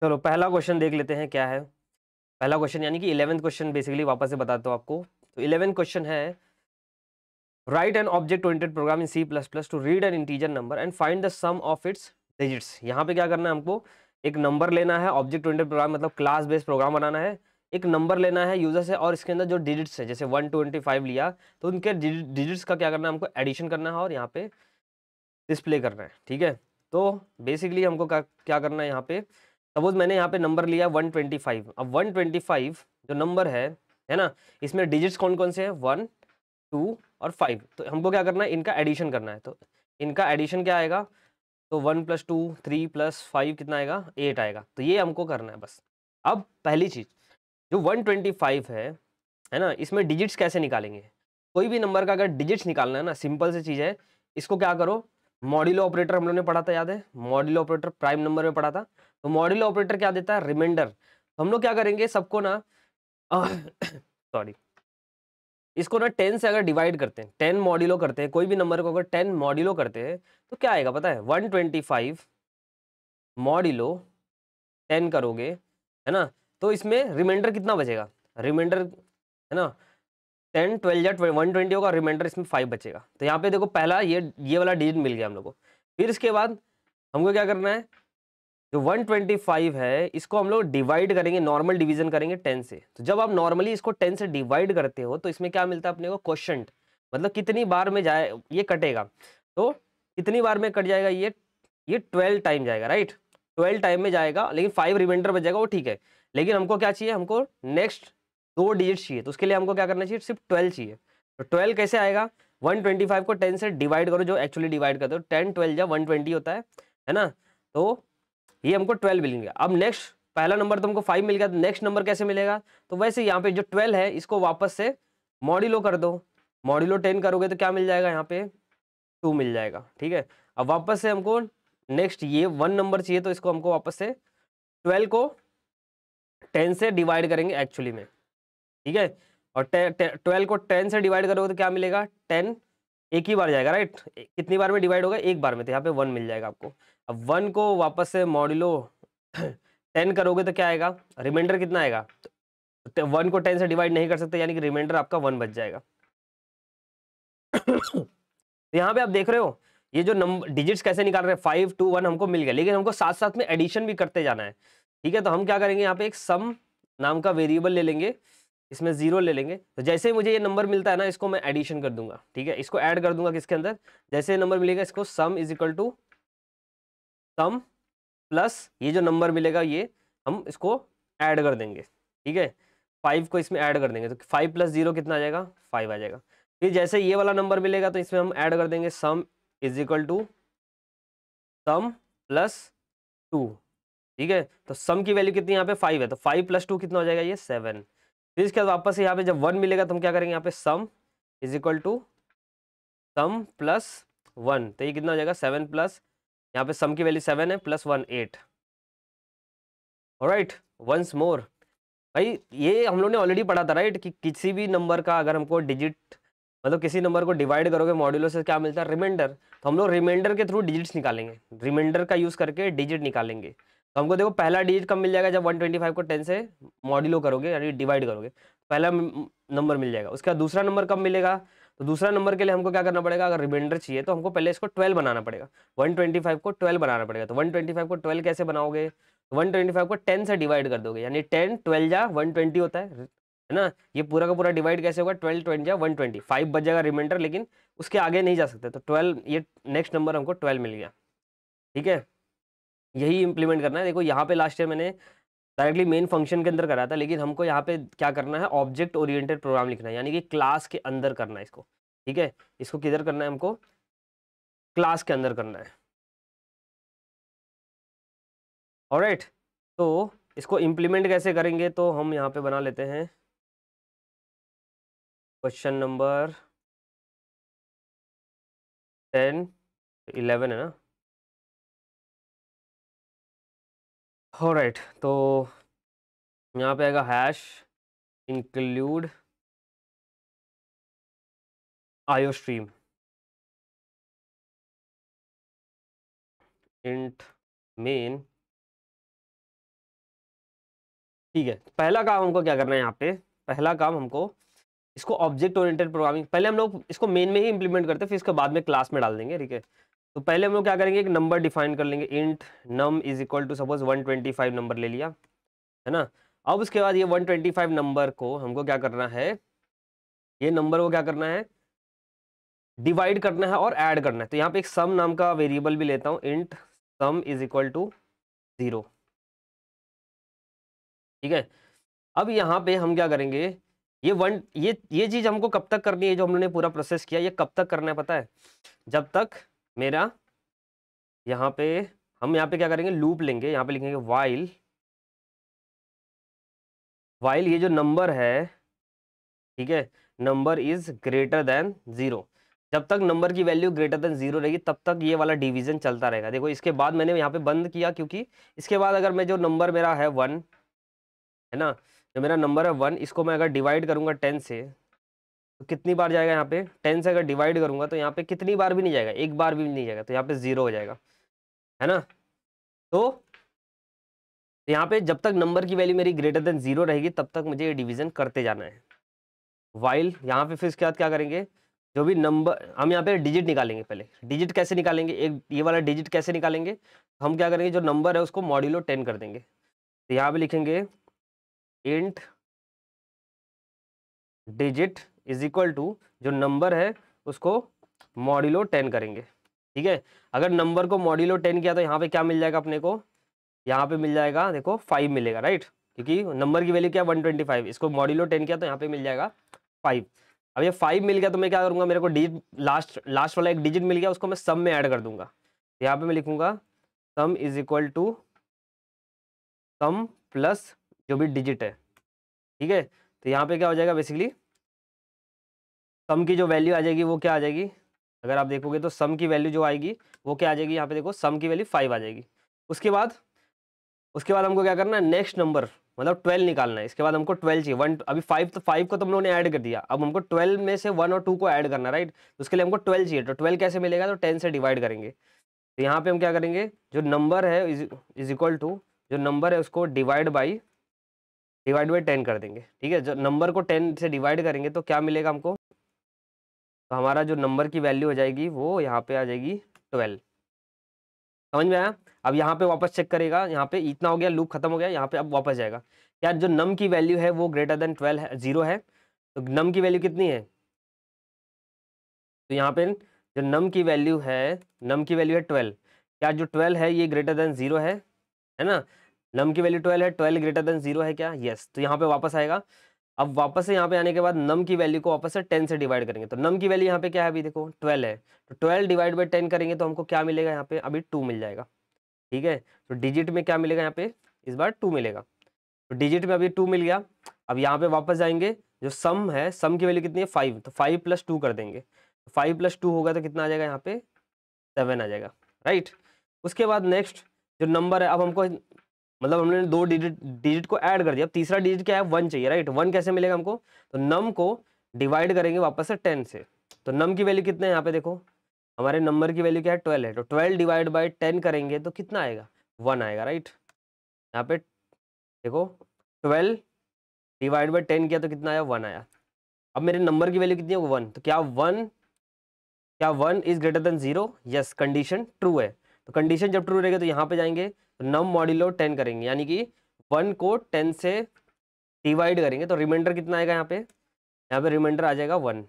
चलो पहला क्वेश्चन देख लेते हैं क्या है। पहला क्वेश्चन यानी कि 11th क्वेश्चन बेसिकली वापस से बताता हूँ आपको। तो 11th क्वेश्चन है write an object oriented program in C plus plus to read an integer number and find the sum of its digits. यहाँ पे क्या करना है हमको, एक नंबर लेना है। ऑब्जेक्ट ओरिएंटेड प्रोग्राम मतलब क्लास बेस्ड प्रोग्राम बनाना है। एक नंबर लेना है यूजर से और इसके अंदर जो डिजिट्स है जैसे 125 लिया तो उनके डिजिट्स का क्या करना है, हमको एडिशन करना है और यहाँ पे डिस्प्ले करना है। ठीक है, तो बेसिकली हमको क्या करना है, यहाँ पे सपोज मैंने यहाँ पे नंबर लिया 125। अब 125 जो नंबर है ना, इसमें डिजिट्स कौन कौन से हैं, 1 2 और 5। तो हमको क्या करना है, इनका एडिशन करना है। तो इनका एडिशन क्या आएगा, तो 1 + 2 3 + 5 कितना आएगा, 8 आएगा। तो ये हमको करना है बस। अब पहली चीज जो 125 है ना, इसमें डिजिट्स कैसे निकालेंगे। कोई भी नंबर का अगर डिजिट्स निकालना है ना, सिंपल सी चीज है। इसको क्या करो, मॉड्यूलो ऑपरेटर हम लोगों ने पढ़ा था, याद है, मॉड्यूलो ऑपरेटर प्राइम नंबर में पढ़ा था। तो मॉड्यूलो ऑपरेटर क्या देता है, रिमाइंडर। तो हम लोग क्या करेंगे, सबको ना सॉरी, इसको ना 10 से अगर डिवाइड करते हैं, 10 मॉड्यूलो करते हैं, कोई भी नंबर को अगर 10 मॉड्यूलो करते हैं तो क्या आएगा पता है, 125 मॉड्यूलो 10 करोगे है ना, तो इसमें रिमाइंडर कितना बचेगा, रिमाइंडर है ना 10 12 या 120 होगा, रिमाइंडर इसमें 5 बचेगा। तो यहाँ पे देखो पहला ये वाला डिजिट मिल गया हम लोग को। फिर इसके बाद हमको क्या करना है, जो 125 है इसको हम लोग डिवाइड करेंगे, नॉर्मल डिवीजन करेंगे 10 से। तो जब आप नॉर्मली इसको 10 से डिवाइड करते हो तो इसमें क्या मिलता है अपने को, क्वोशंट, मतलब कितनी बार में जाए ये कटेगा। तो कितनी बार में कट जाएगा, ये 12 टाइम जाएगा, राइट, 12 टाइम में जाएगा, लेकिन 5 रिमाइंडर बच जाएगा, वो ठीक है। लेकिन हमको क्या चाहिए, हमको नेक्स्ट 2 डिजिट चाहिए। तो उसके लिए हमको क्या करना चाहिए, सिर्फ 12 चाहिए। तो 12 कैसे आएगा, 125 को 10 से डिवाइड करो, जो एक्चुअली डिवाइड करते हो, 10 12 या 120 होता है ना। तो ये हमको 12 मिल गया। अब नेक्स्ट पहला नंबर तो हमको 5 मिल गया, तो नेक्स्ट नंबर कैसे मिलेगा, तो वैसे यहाँ पे जो 12 है इसको वापस से मॉड्यूलो कर दो। मॉड्यूलो 10 करोगे तो क्या मिल जाएगा, यहाँ पे 2 मिल जाएगा। ठीक है, अब वापस से हमको नेक्स्ट ये 1 नंबर चाहिए, तो इसको हमको वापस से 12 को 10 से डिवाइड करेंगे एक्चुअली में। ठीक है, और 12 को 10 से डिवाइड करोगे तो क्या मिलेगा, 10 एक ही बार जाएगा, राइट, कितनी बार में डिवाइड होगा, एक बार में, तो यहाँ पे 1 मिल जाएगा आपको। अब 1 को वापस से मॉड्यूलो 10 करोगे तो क्या आएगा, रिमाइंडर कितना आएगा, तो 1 को 10 से डिवाइड नहीं कर सकते, यानी कि रिमाइंडर आपका 1 बच जाएगा। तो यहाँ पे आप देख रहे हो ये जो नंबर डिजिट्स कैसे निकाल रहे हैं, 5 2 1 हमको मिल गया, लेकिन हमको साथ साथ में एडिशन भी करते जाना है। ठीक है, तो हम क्या करेंगे, यहाँ पे एक सम नाम का वेरिएबल ले लेंगे, इसमें 0 ले लेंगे। तो जैसे ही मुझे ये नंबर मिलता है ना, इसको मैं एडिशन कर दूंगा। ठीक है, इसको ऐड कर दूंगा किसके अंदर, जैसे नंबर मिलेगा इसको sum is equal to sum plus ये जो नंबर मिलेगा ये हम इसको ऐड कर देंगे। ठीक है, 5 को इसमें ऐड कर देंगे, तो 5 + 0 कितना आ जाएगा, 5 आ जाएगा। फिर जैसे ये वाला नंबर मिलेगा तो इसमें हम ऐड कर देंगे sum is equal to sum plus 2। ठीक है, तो सम की वैल्यू कितनी यहाँ पे 5 है, तो 5 + 2 कितना हो जाएगा, ये 7। फिर इसके बाद वापस से यहाँ पे जब 1 मिलेगा तो हम क्या करेंगे, यहाँ पे sum is equal to sum plus 1, तो ये कितना हो जाएगा 7 प्लस, यहाँ पे सम की वैल्यू 7 है, प्लस 1 8। ऑलराइट, वंस मोर, भाई ये हम लोग ने ऑलरेडी पढ़ा था, राइट, कि किसी भी नंबर का अगर हमको डिजिट मतलब किसी नंबर को डिवाइड करोगे मॉड्यूलो से क्या मिलता है, रिमाइंडर। तो हम लोग रिमाइंडर के थ्रू डिजिट्स निकालेंगे, रिमाइंडर का यूज करके डिजिट निकालेंगे। तो हमको देखो पहला डिजिट कब मिल जाएगा, जब 125 को 10 से मॉड्यूलो करोगे यानी डिवाइड करोगे, पहला नंबर मिल जाएगा। उसका दूसरा नंबर कब मिलेगा, तो दूसरा नंबर के लिए हमको क्या करना पड़ेगा, अगर रिमाइंडर चाहिए तो हमको पहले इसको 12 बनाना पड़ेगा, 125 को 12 बनाना पड़ेगा। तो 125 को 12 कैसे बनाओगे, 125 को 10 से डिवाइड कर दोगे, यानी 10 12 या 120 होता है ना। ये पूरा का पूरा डिवाइड कैसे होगा, 12 20 या 120, 5 बच जाएगा रिमाइंडर, लेकिन उसके आगे नहीं जा सकते। तो 12, ये नेक्स्ट नंबर हमको 12 मिल गया। ठीक है, यही इंप्लीमेंट करना है। देखो यहाँ पे लास्ट ईयर मैंने डायरेक्टली मेन फंक्शन के अंदर करा था, लेकिन हमको यहाँ पे क्या करना है, ऑब्जेक्ट ओरिएंटेड प्रोग्राम लिखना है, यानी कि क्लास के अंदर करना है इसको। ठीक है, इसको किधर करना है, हमको क्लास के अंदर करना है। ऑलराइट, तो इसको इम्प्लीमेंट कैसे करेंगे, तो हम यहाँ पे बना लेते हैं क्वेश्चन नंबर 10 11 है ना। ऑलराइट, तो यहाँ पे आएगा हैश इंक्लूड आयो स्ट्रीम इंट मेन ठीक है, पहला काम हमको क्या करना है यहाँ पे, पहला काम हमको इसको ऑब्जेक्ट ओरिएंटेड प्रोग्रामिंग, पहले हम लोग इसको मेन में ही इंप्लीमेंट करते हैं, फिर इसके बाद में क्लास में डाल देंगे, ठीक है। तो पहले हम लोग क्या करेंगे, एक नंबर डिफाइन कर लेंगे, int num is equal to suppose 125 number ले लिया, है ना। अब उसके बाद ये 125 नंबर को हमको क्या करना है, ये नंबर को क्या करना है, डिवाइड करना है और ऐड करना है। तो यहाँ पे एक सम नाम का वेरिएबल भी लेता हूँ, int sum is equal to 0, ठीक है। अब यहाँ पे हम क्या करेंगे, ये चीज हमको कब तक करनी है, जो हमने पूरा प्रोसेस किया, ये कब तक करना है पता है, जब तक मेरा यहाँ पे, हम यहाँ पे क्या करेंगे, लूप लेंगे, यहाँ पे लिखेंगे वाइल ये जो नंबर है, ठीक है, नंबर इज ग्रेटर देन 0, जब तक नंबर की वैल्यू ग्रेटर देन 0 रहेगी तब तक ये वाला डिवीजन चलता रहेगा। देखो इसके बाद मैंने यहाँ पे बंद किया, क्योंकि इसके बाद अगर मैं जो नंबर मेरा है 1, है ना, जो मेरा नंबर है 1, इसको मैं अगर डिवाइड करूंगा 10 से, तो कितनी बार जाएगा यहाँ पे, 10 से अगर डिवाइड करूंगा तो यहाँ पे कितनी बार भी नहीं जाएगा, एक बार भी नहीं जाएगा, तो यहाँ पे 0 हो जाएगा, है ना। तो यहाँ पे जब तक नंबर की वैल्यू मेरी ग्रेटर देन 0 रहेगी तब तक मुझे ये डिवीजन करते जाना है। वाइल यहाँ पे फिर इसके बाद क्या करेंगे, जो भी नंबर, हम यहाँ पे डिजिट निकालेंगे, पहले डिजिट कैसे निकालेंगे, एक ये वाला डिजिट कैसे निकालेंगे, हम क्या करेंगे, जो नंबर है उसको मॉड्यूलो 10 कर देंगे। तो यहाँ पे लिखेंगे int digit is equal to, जो नंबर है उसको मॉड्यूलो 10 करेंगे, ठीक है। अगर नंबर को मॉड्यूलो 10 किया तो यहाँ पे क्या मिल जाएगा अपने को, यहाँ पे मिल जाएगा देखो 5 मिलेगा, राइट, क्योंकि नंबर की वैल्यू क्या 125, इसको मॉड्यूलो 10 किया तो यहाँ पे मिल जाएगा 5। अब ये 5 मिल गया तो मैं क्या करूँगा, मेरे को डिजिट लास्ट वाला एक डिजिट मिल गया, उसको मैं सम में ऐड कर दूंगा। यहाँ पे मैं लिखूंगा sum is equal to sum plus जो भी डिजिट है, ठीक है। तो यहाँ पे क्या हो जाएगा, बेसिकली सम की जो वैल्यू आ जाएगी वो क्या आ जाएगी, अगर आप देखोगे तो सम की वैल्यू जो आएगी वो क्या आ जाएगी, यहाँ पे देखो सम की वैल्यू 5 आ जाएगी। उसके बाद हमको क्या करना है, नेक्स्ट नंबर मतलब 12 निकालना है। इसके बाद हमको 12 चाहिए, 1 अभी 5, तो 5 को तुम लोगों ने ऐड कर दिया, अब हमको 12 में से 1 और 2 को ऐड करना, राइट। तो उसके लिए हमको 12 चाहिए, तो 12 कैसे मिलेगा, तो 10 से डिवाइड करेंगे। तो यहाँ पे हम क्या करेंगे, जो नंबर है इज इक्वल टू, जो नंबर है उसको डिवाइड बाई 10 कर देंगे, ठीक है। जो नंबर को 10 से डिवाइड करेंगे तो क्या मिलेगा हमको, तो हमारा जो नंबर की वैल्यू हो जाएगी वो यहाँ पे आ जाएगी 12। समझ में आया। अब यहाँ पे वापस चेक करेगा, यहाँ पे इतना हो गया, लूप खत्म हो गया, यहाँ पे अब वापस जाएगा, यार जो नम की वैल्यू है वो ग्रेटर देन 12 है, 0 है, तो नम की वैल्यू कितनी है, तो यहाँ पे जो नम की वैल्यू है 12, क्या जो 12 है ये ग्रेटर देन 0 है ना, नम की वैल्यू 12 है, 12 ग्रेटर देन 0 है क्या, यस। तो यहाँ पे वापस आएगा। अब वापस से यहाँ पे आने के बाद नम की वैल्यू को वापस से 10 से डिवाइड करेंगे, तो नम की वैल्यू यहाँ पे क्या है, अभी देखो 12 है, तो 12 डिवाइड बाई 10 करेंगे तो हमको क्या मिलेगा, यहाँ पे अभी 2 मिल जाएगा, ठीक है। तो डिजिट में क्या मिलेगा, यहाँ पे इस बार 2 मिलेगा, तो डिजिट में अभी 2 मिल गया। अब यहाँ पे वापस जाएंगे, जो सम है, सम की वैल्यू कितनी है 5, तो 5 प्लस 2 कर देंगे, 5 प्लस 2 होगा तो कितना आ जाएगा, यहाँ पे 7 आ जाएगा, राइट। उसके बाद नेक्स्ट जो नंबर है, अब हमको मतलब हमने 2 डिजिट को ऐड कर दिया, अब तीसरा डिजिट क्या है, 1 चाहिए, राइट। 1 कैसे मिलेगा हमको, तो नम को डिवाइड करेंगे वापस से 10 से, तो नम की वैल्यू कितने है, यहाँ पे देखो हमारे नंबर की वैल्यू क्या है 12 है, तो 12 डिवाइड बाई 10 करेंगे तो कितना आएगा, 1 आएगा, राइट। यहाँ पे देखो 12 डिवाइड बाई 10 किया तो कितना आया, 1 आया। अब मेरे नंबर की वैल्यू कितनी है, 1, तो क्या 1 is greater than 0, yes, condition true है। तो कंडीशन जब ट्रू रहेगा तो यहाँ पे जाएंगे, तो नम मॉड्यूलो 10 करेंगे, यानी कि 1 को 10 से डिवाइड करेंगे तो रिमाइंडर कितना आएगा, यहाँ पे रिमाइंडर आ जाएगा 1,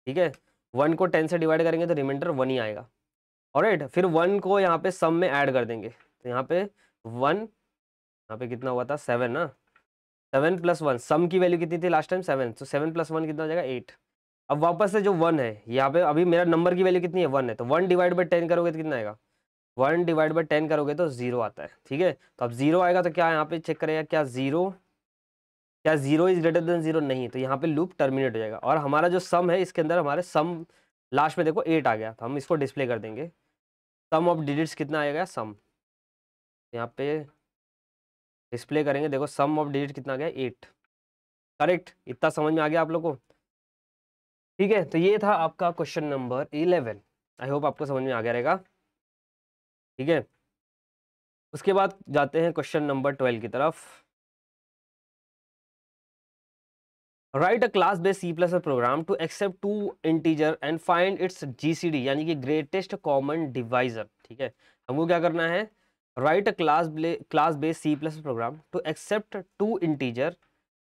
ठीक है। 1 को 10 से डिवाइड करेंगे तो रिमाइंडर 1 ही आएगा, ऑलराइट। फिर 1 को यहाँ पे सम में ऐड कर देंगे, तो यहाँ पे 1, यहाँ पे कितना हुआ था 7 ना, 7 प्लस 1, सम की वैल्यू कितनी थी लास्ट टाइम 7, तो 7 प्लस 1 कितना हो जाएगा 8। अब वापस से जो 1 है यहाँ पे, अभी मेरा नंबर की वैल्यू कितनी है 1 है, तो 1 डिवाइड बाई 10 करोगे तो कितना आएगा, 1 डिवाइड बाई 10 करोगे तो 0 आता है, ठीक है। तो अब 0 आएगा तो क्या यहाँ पे चेक करेगा, क्या 0 इज ग्रेटर देन 0, नहीं, तो यहाँ पे लूप टर्मिनेट हो जाएगा। और हमारा जो सम है इसके अंदर हमारे सम लास्ट में देखो 8 आ गया, तो हम इसको डिस्प्ले कर देंगे, सम ऑफ डिजिट्स कितना आएगा, सम यहाँ पे डिस्प्ले करेंगे, देखो सम ऑफ डिजिट कितना आ गया 8, करेक्ट। इतना समझ में आ गया आप लोग को, ठीक है। तो ये था आपका क्वेश्चन नंबर 11, आई होप आपको समझ में आ गया रहेगा, ठीक है। उसके बाद जाते हैं क्वेश्चन नंबर 12 की तरफ। Write a class based C plus program to accept two integer and find its GCD यानी कि ग्रेटेस्ट कॉमन डिवाइजर। ठीक है, हमको क्या करना है, write a class based C plus program to accept two integer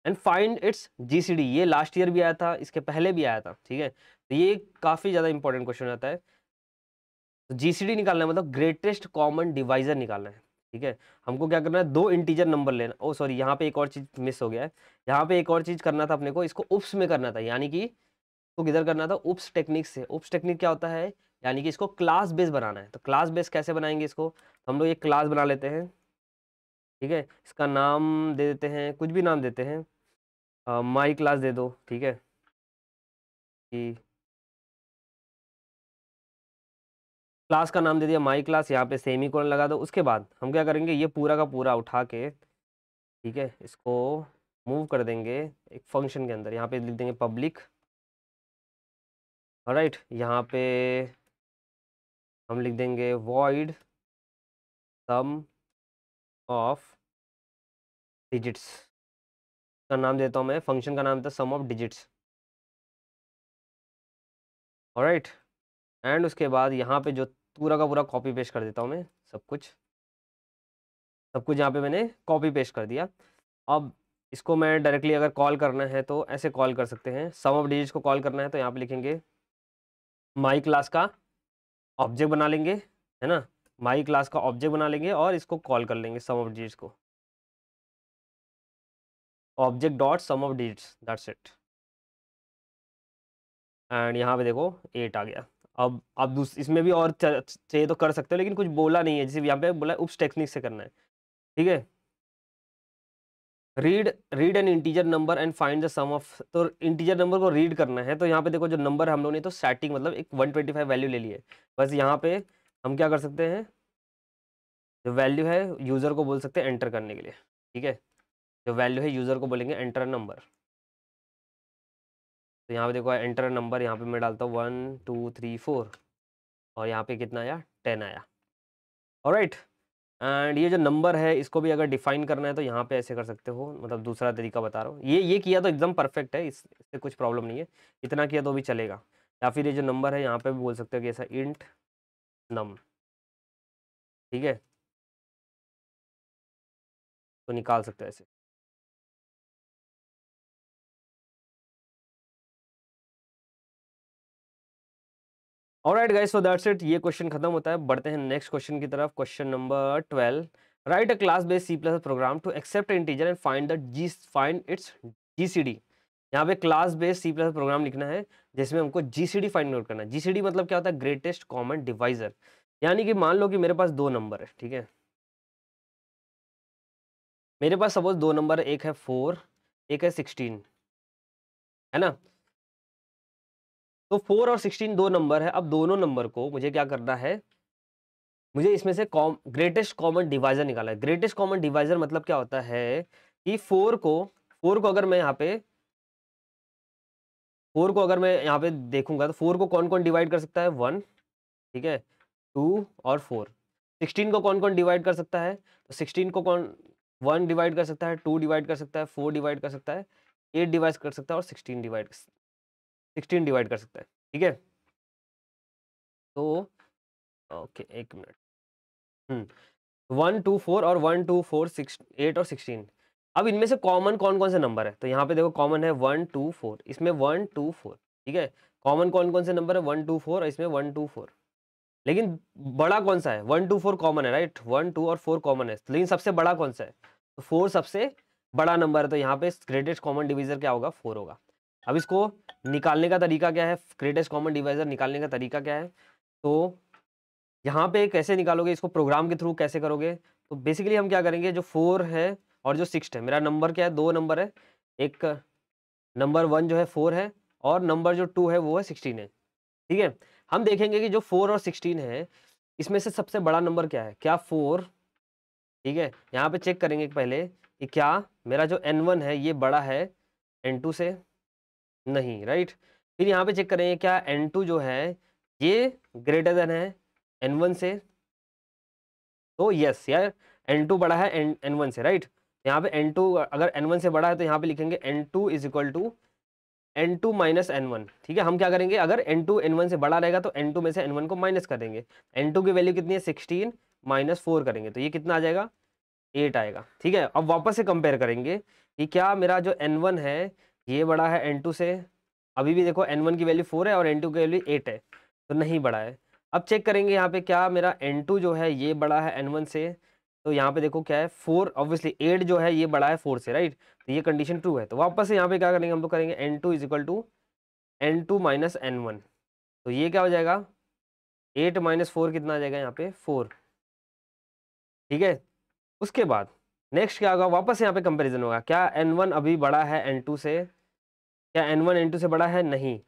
and find its GCD. ये last year भी आया था, इसके पहले भी आया था। ठीक है, तो ये काफी ज्यादा इंपॉर्टेंट क्वेश्चन आता है। तो जीसीडी निकालना है मतलब ग्रेटेस्ट कॉमन डिवाइजर निकालना है। ठीक है, हमको क्या करना है, दो इंटीजर नंबर लेना। ओ सॉरी, यहाँ पे एक और चीज मिस हो गया है। यहाँ पे एक और चीज करना था अपने को, इसको उप्स में करना था, यानी कि तो किधर करना था, उप्स टेक्निक से। उप्स टेक्निक क्या होता है, यानी कि इसको क्लास बेस बनाना है। तो क्लास बेस कैसे बनाएंगे इसको, तो हम लोग एक क्लास बना लेते हैं। ठीक है, इसका नाम दे देते हैं, कुछ भी नाम देते हैं, माई क्लास दे दो। ठीक है, कि क्लास का नाम दे दिया माई क्लास, यहाँ पे सेमी कोलन लगा दो। उसके बाद हम क्या करेंगे, ये पूरा का पूरा उठा के, ठीक है, इसको मूव कर देंगे एक फंक्शन के अंदर। यहाँ पे लिख देंगे पब्लिक। राइट, यहाँ पे हम लिख देंगे वॉइड सम ऑफ डिजिट्स। का नाम देता हूँ मैं, फंक्शन का नाम देता सम ऑफ डिजिट्स। ऑलराइट, एंड उसके बाद यहाँ पे जो पूरा का पूरा कॉपी पेस्ट कर देता हूँ मैं, सब कुछ यहाँ पे मैंने कॉपी पेस्ट कर दिया। अब इसको मैं डायरेक्टली अगर कॉल करना है तो ऐसे कॉल कर सकते हैं। सम ऑफ डिजिट्स को कॉल करना है तो यहाँ पे लिखेंगे माई क्लास का ऑब्जेक्ट बना लेंगे, है ना, माई क्लास का ऑब्जेक्ट बना लेंगे और इसको कॉल कर लेंगे सम ऑफ डिजिट्स को, object dot sum of digits, that's it. And यहाँ पे देखो 8 आ गया। अब इसमें भी और चाहिए तो कर सकते हो, लेकिन कुछ बोला नहीं है, जैसे यहाँ पे बोला उप्स टेक्निक से करना है। ठीक है, read an integer number and find the sum of. तो इंटीजर नंबर को रीड करना है, तो यहाँ पे देखो जो नंबर हम लोग ने तो स्टैटिक मतलब एक 125 वैल्यू ले ली है। बस यहाँ पे हम क्या कर सकते हैं, जो वैल्यू है यूज़र को बोल सकते हैं एंटर करने के लिए। ठीक है, जो वैल्यू है यूज़र को बोलेंगे एंटर नंबर। तो यहाँ पे देखो एंटर नंबर, यहाँ पे मैं डालता हूँ 1 2 3 4 और यहाँ पे कितना आया, 10 आया। ऑलराइट, एंड ये जो नंबर है इसको भी अगर डिफाइन करना है तो यहाँ पे ऐसे कर सकते हो, मतलब दूसरा तरीका बता रहा हूँ। ये किया तो एकदम परफेक्ट है, इससे कुछ प्रॉब्लम नहीं है, इतना किया तो भी चलेगा। या फिर ये जो नंबर है यहाँ पे भी बोल सकते हो कि ऐसा इंट नम। ठीक है, तो निकाल सकते हो ऐसे। Alright guys, so that's it, ये क्वेश्चन खत्म होता है। बढ़ते हैं नेक्स्ट क्वेश्चन की तरफ। Question number 12, write a class based C plus program to accept integer and find its GCD. यहाँ पे class based C plus program लिखना है जिसमें हमको जीसीडी फाइंड आउट करना है। जीसीडी मतलब क्या होता है, ग्रेटेस्ट कॉमन डिवाइजर। यानी कि मान लो कि मेरे पास दो नंबर है। ठीक है, मेरे पास सपोज दो नंबर है, एक है 4, एक है 16, है ना। तो 4 और 16 दो नंबर है। अब दोनों नंबर को मुझे क्या करना है, मुझे इसमें से ग्रेटेस्ट कॉमन डिवाइजर निकाला है। ग्रेटेस्ट कॉमन डिवाइजर मतलब क्या होता है कि 4 को अगर मैं यहाँ पे 4 को अगर मैं यहाँ पे देखूंगा तो 4 को कौन कौन डिवाइड कर सकता है, 1, ठीक है, 2 और 4। 16 को कौन कौन डिवाइड कर सकता है, तो 16 को कौन 1 डिवाइड कर सकता है, 2 डिवाइड कर सकता है, 4 डिवाइड कर सकता है, 8 डिवाइड कर सकता है और 16 डिवाइड कर सकता है। ठीक है, तो ओके एक मिनट, 1 2 4 और 1 2 4 6 8 और 16। अब इनमें से कॉमन कौन कौन से नंबर है, तो यहाँ पे देखो कॉमन है 1 2 4, इसमें 1 2 4। ठीक है, कॉमन कौन कौन से नंबर है, 1 2 4 और इसमें 1 2 4। लेकिन बड़ा कौन सा है, 1 2 4 कॉमन है, राइट, 1 2 और 4 कॉमन है, लेकिन सबसे बड़ा कौन सा है, तो 4 सबसे बड़ा नंबर है। तो यहाँ पे ग्रेटेस्ट कॉमन डिवाइजर क्या होगा, 4 होगा। अब इसको निकालने का तरीका क्या है, ग्रेटेस्ट कॉमन डिवाइजर निकालने का तरीका क्या है, तो यहाँ पे कैसे निकालोगे इसको, प्रोग्राम के थ्रू कैसे करोगे, तो बेसिकली हम क्या करेंगे, जो 4 है और जो 6 है, मेरा नंबर क्या है, दो नंबर है, एक नंबर 1 जो है 4 है और नंबर जो 2 है वो है 16 है। ठीक है, हम देखेंगे कि जो 4 और 16 है इसमें से सबसे बड़ा नंबर क्या है, क्या 4। ठीक है, यहाँ पे चेक करेंगे पहले कि क्या मेरा जो n1 है ये बड़ा है n2 से, नहीं, राइट। फिर यहाँ पे चेक करेंगे क्या n2 जो है ये ग्रेटर देन है n1 से, तो यस यार n2 बड़ा है n1 से, राइट। यहाँ पे n2 अगर n1 से बड़ा है तो यहाँ पे लिखेंगे n2 is equal to n2 minus n1, ठीक है। हम क्या करेंगे, अगर n2 n1 से बड़ा रहेगा तो n2 में से n1 को माइनस कर देंगे। n2 की वैल्यू कितनी है 16 माइनस 4 करेंगे तो ये कितना आ जाएगा 8 आएगा, ठीक है। अब वापस से कंपेयर करेंगे कि क्या मेरा जो n1 है ये बड़ा है n2 से। अभी भी देखो n1 की वैल्यू 4 है और n2 की वैल्यू 8 है, तो नहीं बड़ा है। अब चेक करेंगे यहाँ पे क्या मेरा n2 जो है ये बड़ा है n1 से, तो यहाँ पे देखो क्या है 4, ऑब्वियसली 8 जो है ये बड़ा है 4 से, राइट। तो ये कंडीशन ट्रू है। तो वापस से यहाँ पे क्या करेंगे, हम लोग करेंगे n2 is equal to n2 minus n1, तो ये क्या हो जाएगा 8 माइनस 4 कितना आ जाएगा यहाँ पे 4, ठीक है। उसके बाद नेक्स्ट क्या होगा, वापस यहाँ पे कंपैरिजन होगा, क्या n1 अभी बड़ा है n2 से, क्या n1 n2 से बड़ा है, नहीं,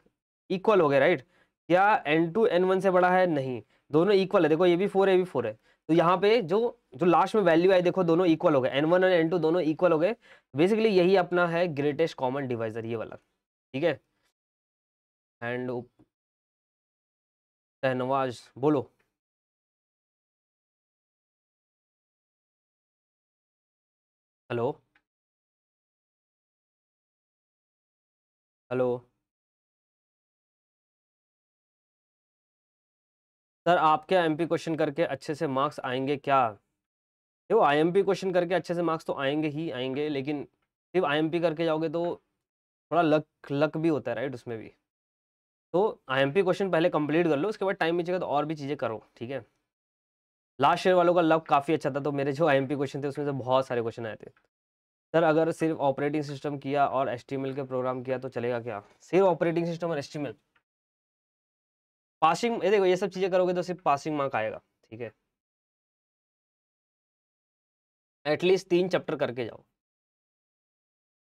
इक्वल हो गए, राइट। क्या n2 n1 से बड़ा है, नहीं, दोनों इक्वल है। देखो ये भी 4 है, ये भी 4 है, तो यहाँ पे जो जो लास्ट में वैल्यू आई देखो दोनों इक्वल हो गए, n1 और n2 दोनों इक्वल हो गए। बेसिकली यही अपना है ग्रेटेस्ट कॉमन डिवाइजर, ये वाला, ठीक है। एंड शहनवाज बोलो। हेलो, हेलो सर, आपके आईएमपी क्वेश्चन करके अच्छे से मार्क्स आएंगे क्या? देखो आईएमपी क्वेश्चन करके अच्छे से मार्क्स तो आएंगे ही आएंगे, लेकिन सिर्फ आईएमपी करके जाओगे तो थोड़ा लक लक भी होता है, राइट, उसमें भी। तो आईएमपी क्वेश्चन पहले कंप्लीट कर लो, उसके बाद टाइम बचेगा तो और भी चीज़ें करो, ठीक है। लास्ट ईयर वालों का लक काफ़ी अच्छा था, तो मेरे जो आईएमपी क्वेश्चन थे उसमें से बहुत सारे क्वेश्चन आए थे। सर अगर सिर्फ ऑपरेटिंग सिस्टम किया और एचटीएमएल के प्रोग्राम किया तो चलेगा क्या? सिर्फ ऑपरेटिंग सिस्टम और एचटीएमएल पासिंग, ये देखो ये सब चीज़ें करोगे तो सिर्फ पासिंग मार्क आएगा, ठीक है। एटलीस्ट 3 चैप्टर करके जाओ।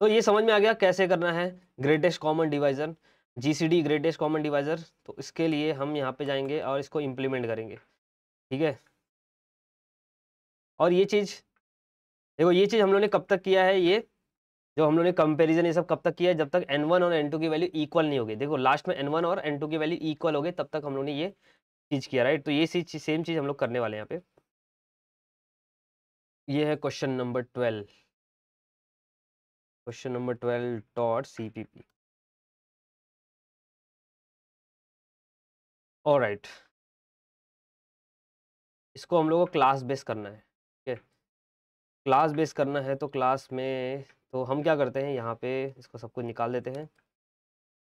तो ये समझ में आ गया कैसे करना है greatest common divisor, GCD greatest common divisor. तो इसके लिए हम यहाँ पे जाएंगे और इसको इम्प्लीमेंट करेंगे, ठीक है। और ये चीज़ देखो, ये चीज़ हम लोगों ने कब तक किया है, ये जो हम लोगों ने कंपैरिजन ये सब कब तक किया है, जब तक n1 और n2 की वैल्यू इक्वल नहीं होगी। देखो लास्ट में n1 और n2 की वैल्यू इक्वल हो गई तब तक हम लोगों ने ये चीज़ किया, राइट। तो ये सेम चीज़ हम लोग करने वाले हैं यहाँ पे। ये है question number 12, question number 12 dot CPP। Alright, इसको हम लोग को क्लास बेस करना है, ठीक है। क्लास बेस करना है तो क्लास में तो हम क्या करते हैं, यहाँ पे इसको सब कुछ निकाल देते हैं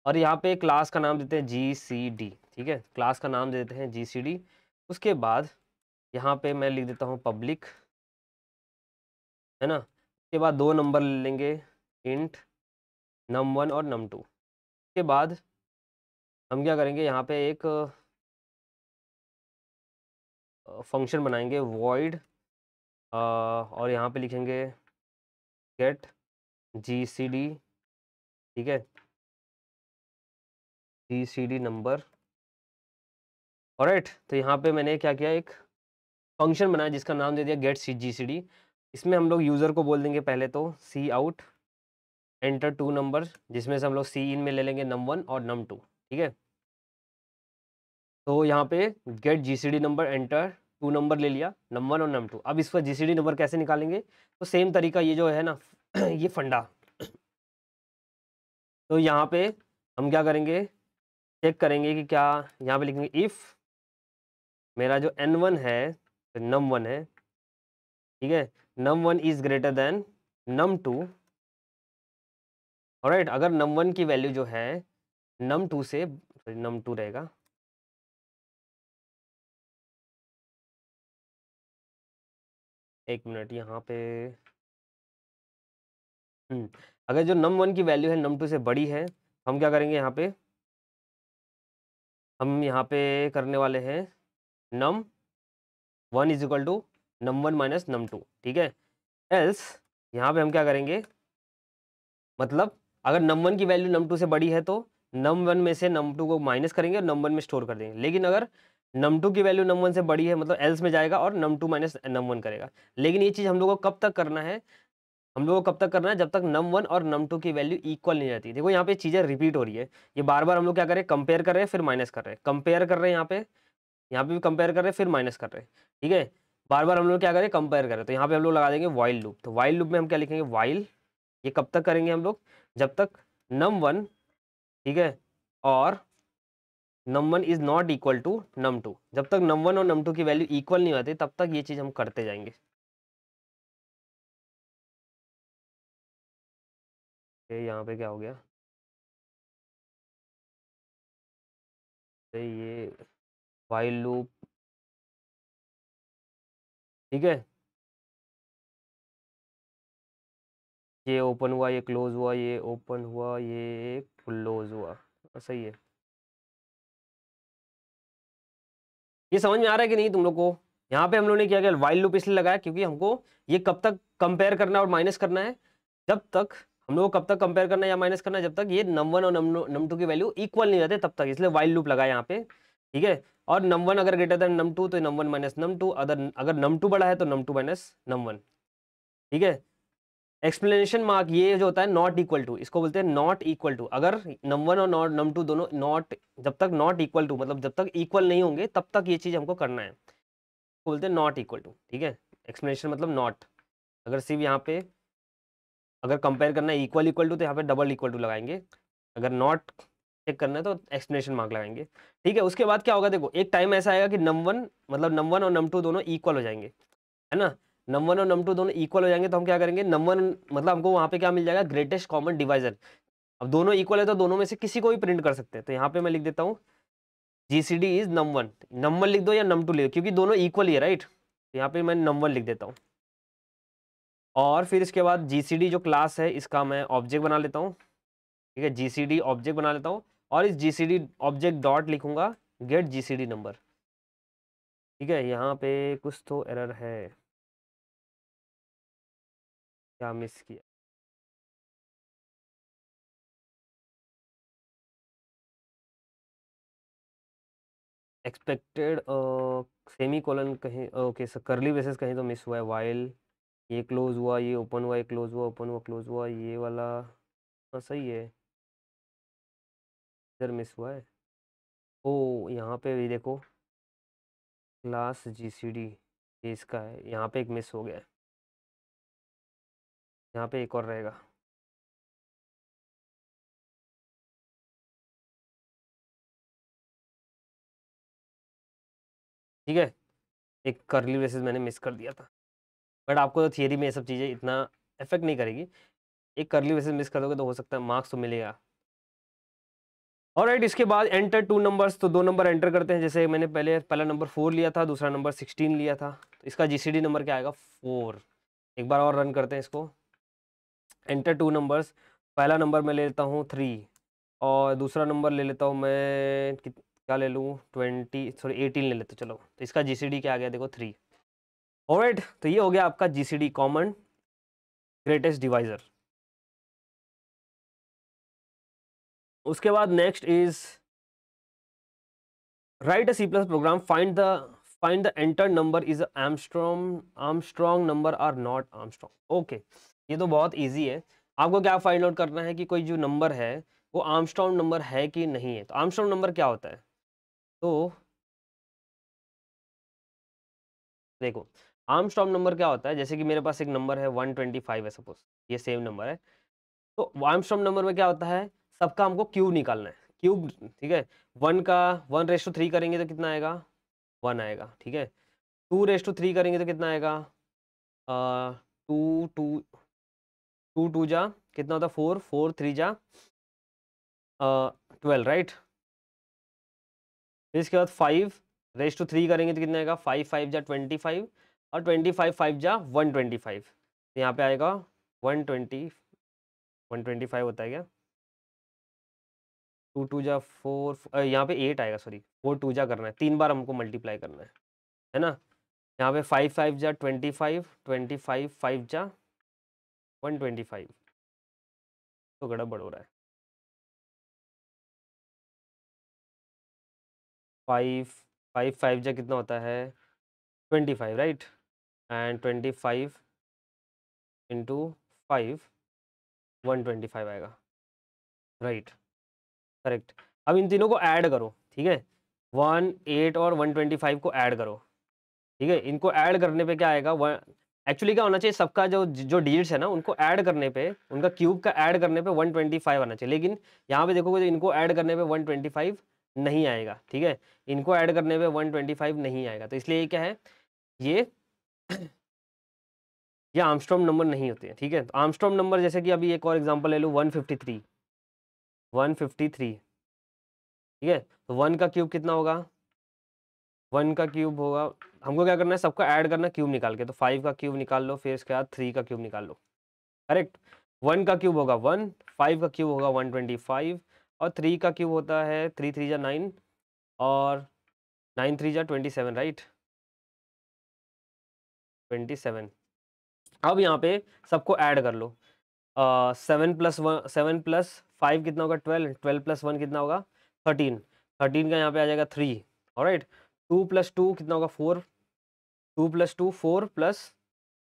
और यहाँ पे क्लास का नाम देते हैं GCD, ठीक है। क्लास का नाम देते हैं GCD। उसके बाद यहाँ पे मैं लिख देता हूँ पब्लिक, है ना। उसके बाद 2 नंबर ले लेंगे, इंट num1 और num2। उसके बाद हम क्या करेंगे, यहाँ पे एक फंक्शन बनाएंगे void, और यहाँ पे लिखेंगे get GCD, ठीक है, GCD नंबर। ऑलराइट, तो यहाँ पे मैंने क्या किया, एक फंक्शन बनाया जिसका नाम दे दिया गेट GCD। इसमें हम लोग यूज़र को बोल देंगे पहले तो सी आउट एंटर 2 नंबर, जिसमें से हम लोग सी इन में ले लेंगे num1 और num2, ठीक है। तो यहाँ पे get GCD number enter 2 number ले लिया, num1 और num2। अब इस पर GCD नंबर कैसे निकालेंगे, तो सेम तरीका ये जो है ना ये फंडा। तो यहाँ पे हम क्या करेंगे, चेक करेंगे कि क्या, यहाँ पे लिखेंगे इफ़ मेरा जो n1 है तो num1 है, ठीक है, num1 is greater than num2। Alright, अगर num1 की वैल्यू जो है num2 से, num2 रहेगा, एक मिनट यहाँ पे, अगर जो num1 की वैल्यू है num2 से बड़ी है, हम क्या करेंगे, यहाँ पे हम यहाँ पे करने वाले हैं num1 is equal to num1 minus num2, ठीक है। एल्स यहाँ पे हम क्या करेंगे, मतलब अगर num1 की वैल्यू num2 से बड़ी है तो num1 में से num2 को माइनस करेंगे और num1 में स्टोर कर देंगे। लेकिन अगर num2 की वैल्यू num1 से बड़ी है, मतलब एल्स में जाएगा और num2 माइनस num1 करेगा। लेकिन ये चीज़ हम लोग को कब तक करना है, हम लोग को कब तक करना है, जब तक num1 और num2 की वैल्यू इक्वल नहीं रहती। देखो यहाँ पे चीज़ें रिपीट हो रही है, ये बार बार हम लोग क्या करें, कंपेयर कर रहे हैं फिर माइनस कर रहे हैं, कंपेयर कर रहे हैं, यहाँ पे भी कंपेयर कर रहे हैं फिर माइनस कर रहे हैं, ठीक है। बार बार हम लोग क्या करें, कंपेयर करें। तो यहाँ पे हम लोग लगा देंगे वाइल लूप। तो वाइल लूप में हम क्या लिखेंगे, वाइल, ये कब तक करेंगे हम लोग, जब तक num1 ठीक है, और num1 is not equal to num2। जब तक num1 और num2 की वैल्यू इक्वल नहीं होती तब तक ये चीज हम करते जाएंगे। यहाँ पे क्या हो गया, ये while लूप, ठीक है, ये ओपन हुआ, ये क्लोज हुआ, ये ओपन हुआ, ये क्लोज हुआ, सही है। ये समझ में आ रहा है कि नहीं तुम लोग को? यहाँ पे हम लोग ने क्या किया, वाइल लूप इसलिए लगाया क्योंकि हमको ये कब तक कंपेयर करना है और माइनस करना है, जब तक हम लोग को कब तक कंपेयर करना है या माइनस करना है, जब तक ये num1 और num2 की वैल्यू इक्वल नहीं रहते तब तक, इसलिए वाइल लूप लगाया यहाँ पे, ठीक है। और num1 अगर ग्रेटर देन num2 तो num1 माइनस num2, अगर num2 बड़ा है तो num2 माइनस num1, ठीक है। एक्सप्लेनेशन मार्क ये जो होता है नॉट इक्वल टू, इसको बोलते हैं नॉट इक्वल टू। अगर num1 और num2 दोनों नॉट, जब तक नॉट इक्वल टू मतलब जब तक इक्वल नहीं होंगे तब तक ये चीज हमको करना है, बोलते हैं नॉट इक्वल टू, ठीक है। एक्सप्लेनेशन मतलब नॉट, अगर सिर्फ यहाँ पे अगर कंपेयर करना है इक्वल इक्वल टू तो यहाँ पे डबल इक्वल टू लगाएंगे, अगर नॉट चेक करना है तो एक्सप्लेनेशन मार्क लगाएंगे, ठीक है। उसके बाद क्या होगा, देखो एक टाइम ऐसा आएगा कि num1 और num2 दोनों इक्वल हो जाएंगे, है ना। num1 और num2 दोनों इक्वल हो जाएंगे तो हम क्या करेंगे, num1 मतलब हमको वहाँ पे क्या मिल जाएगा, ग्रेटेस्ट कॉमन डिवाइजर। अब दोनों इक्वल है तो दोनों में से किसी को भी प्रिंट कर सकते हैं, तो यहाँ पे मैं लिख देता हूँ GCD इज num1, num1 लिख दो या num2 लिख दो क्योंकि दोनों इक्वल ही है, राइट। यहाँ पे मैं num1 लिख देता हूँ, और फिर इसके बाद GCD जो क्लास है इसका मैं ऑब्जेक्ट बना लेता हूँ, ठीक है। GCD ऑब्जेक्ट बना लेता हूँ और इस GCD ऑब्जेक्ट डॉट लिखूंगा गेट GCD नंबर, ठीक है। यहाँ पे कुछ तो एरर है, क्या मिस किया, एक्सपेक्टेड सेमी कोलन कहीं, ओके सर करली ब्रेसेस कहीं तो मिस हुआ है, वाइल ये क्लोज हुआ, ये ओपन हुआ, ये क्लोज हुआ, ओपन हुआ, क्लोज हुआ, ये वाला हाँ सही है, इधर मिस हुआ है। ओ यहाँ पे भी देखो क्लास GCD ये इसका है, यहाँ पे एक मिस हो गया है, यहाँ पे एक और रहेगा, ठीक है। एक करली ब्रेसेस मैंने मिस कर दिया था, बट आपको तो थियरी में ये सब चीज़ें इतना इफेक्ट नहीं करेगी, एक करली ब्रेसेस मिस कर दोगे तो हो सकता है मार्क्स तो मिलेगा। ऑलराइट, इसके बाद एंटर टू नंबर्स, तो दो नंबर एंटर करते हैं, जैसे मैंने पहला नंबर 4 लिया था, दूसरा नंबर 16 लिया था, तो इसका GCD नंबर क्या आएगा 4। एक बार और रन करते हैं इसको, एंटर टू नंबर्स, पहला नंबर मैं ले लेता हूँ 3 और दूसरा नंबर ले लेता हूँ मैं क्या ले लूँ 18 ले लेते, चलो तो इसका GCD क्या आ गया देखो 3। ऑलराइट, तो ये हो गया आपका GCD कॉमन ग्रेटेस्ट डिवाइजर। उसके बाद next is write a C+ प्रोग्राम, find the enter number is Armstrong number or not Armstrong. Okay, ये तो बहुत इजी है, आपको क्या फाइंड आउट करना है कि कोई जो नंबर है वो आर्मस्ट्रॉन्ग नंबर है कि नहीं है। तो आर्मस्ट्रॉन्ग नंबर क्या होता है, तो देखो आर्मस्ट्रॉन्ग नंबर क्या होता है, जैसे कि मेरे पास एक नंबर है 125 है सपोज, ये सेम नंबर है, तो आर्मस्ट्रॉन्ग नंबर में क्या होता है, सबका हमको क्यूब निकालना है, क्यूब, ठीक है। 1 करेंगे तो कितना आएगा 1 आएगा, ठीक है। 2 करेंगे तो कितना आएगा, टू टू टू टू जा कितना होता है 4, 4 3 जा 12, राइट। फिर इसके बाद 5 करेंगे तो कितना आएगा 5 5 जा 25 और 25 5 जा 125, तो यहाँ पे आएगा 125 होता है क्या, 2 2 जा 4, यहाँ पे 8 आएगा, सॉरी 4 2 जा करना है, 3 बार हमको मल्टीप्लाई करना है ना। यहाँ पे 5 5 जा 25, 25 5 जा 125, तो गड़बड़ हो रहा है। 5 5 5 जा कितना होता है 25, राइट, एंड 25 इंटू 5 125 आएगा, राइट, करेक्ट। अब इन तीनों को ऐड करो, ठीक है, 1 8 और 125 को ऐड करो, ठीक है। इनको ऐड करने पे क्या आएगा एक्चुअली क्या होना चाहिए, सबका जो जो डिजिट्स है ना उनको ऐड करने पे, उनका क्यूब का ऐड करने पे 125 आना चाहिए, लेकिन यहाँ पे देखोगे तो इनको ऐड करने पे 125 नहीं आएगा, ठीक है, इनको ऐड करने पे 125 नहीं आएगा, तो इसलिए ये क्या है, ये ये आर्मस्ट्रॉन्ग नंबर नहीं होते हैं, ठीक है। तो आर्मस्ट्रॉन्ग नंबर जैसे कि अभी एक और एग्जांपल ले लो, 153, 153, ठीक है, तो 1 का क्यूब कितना होगा, 1 का क्यूब होगा, हमको क्या करना है, सबका ऐड करना क्यूब निकाल के, तो 5 का क्यूब निकाल लो, फिर इसके बाद 3 का क्यूब निकाल लो, करेक्ट। 1 का क्यूब होगा 1, 5 का क्यूब होगा 125, और 3 का क्यूब होता है 3 3 जा 9, और 9 3 जा 27, राइट, 27। अब यहाँ पे सबको ऐड कर लो, 7 कितना होगा, 12, 12 प्लस 1 कितना होगा, 13, 13 का यहाँ पे आ जाएगा 3, ऑलराइट, 2 प्लस 2 कितना होगा 4, 2 प्लस 2 4 प्लस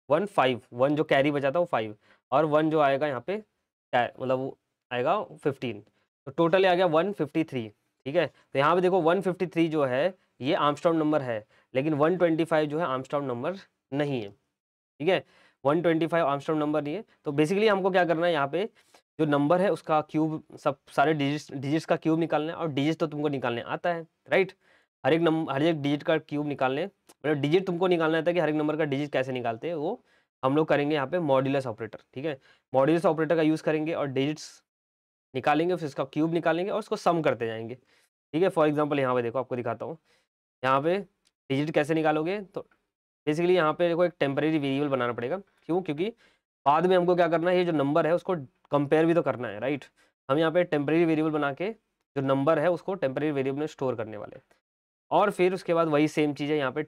1 5, 1 जो कैरी बचा था वो 5, और 1 जो आएगा यहाँ पे मतलब वो आएगा 15, तो टोटल आ गया 153, ठीक है। तो यहाँ पे देखो 153 जो है ये आर्मस्ट्रॉन्ग नंबर है, लेकिन 125 जो है आर्मस्ट्रॉन्ग नंबर नहीं है, ठीक है, 125 आर्मस्ट्रॉन्ग नंबर नहीं है। तो बेसिकली हमको क्या करना है, यहाँ पे जो नंबर है उसका क्यूब, सब सारे डिजिट्स का क्यूब निकालना है, और डिजिट तो तुमको निकालने आता है, राइट, हर एक डिजिट का क्यूब निकालने, मतलब डिजिट तुमको निकालना आता है कि हर एक नंबर का डिजिट कैसे निकालते हैं, वो हम लोग करेंगे यहाँ पे मॉड्यूलस ऑपरेटर, ठीक है, मॉड्यूलस ऑपरेटर का यूज़ करेंगे और डिजिट्स निकालेंगे, फिर इसका क्यूब निकालेंगे और उसको सम करते जाएंगे, ठीक है। फॉर एग्जाम्पल यहाँ पे देखो, आपको दिखाता हूँ, यहाँ पे डिजिट कैसे निकालोगे, तो बेसिकली यहाँ पे देखो एक टेम्परेरी वेरिएबल बनाना पड़ेगा, क्यों, क्योंकि बाद में हमको क्या करना है, ये जो नंबर है उसको कंपेयर भी तो करना है, राइट, हम यहाँ पे टेम्परेरी वेरिएबल बना के जो नंबर है उसको टेम्परेरी वेरिएबल में स्टोर करने वाले हैं, और फिर उसके बाद वही सेम चीज़ है, यहाँ पे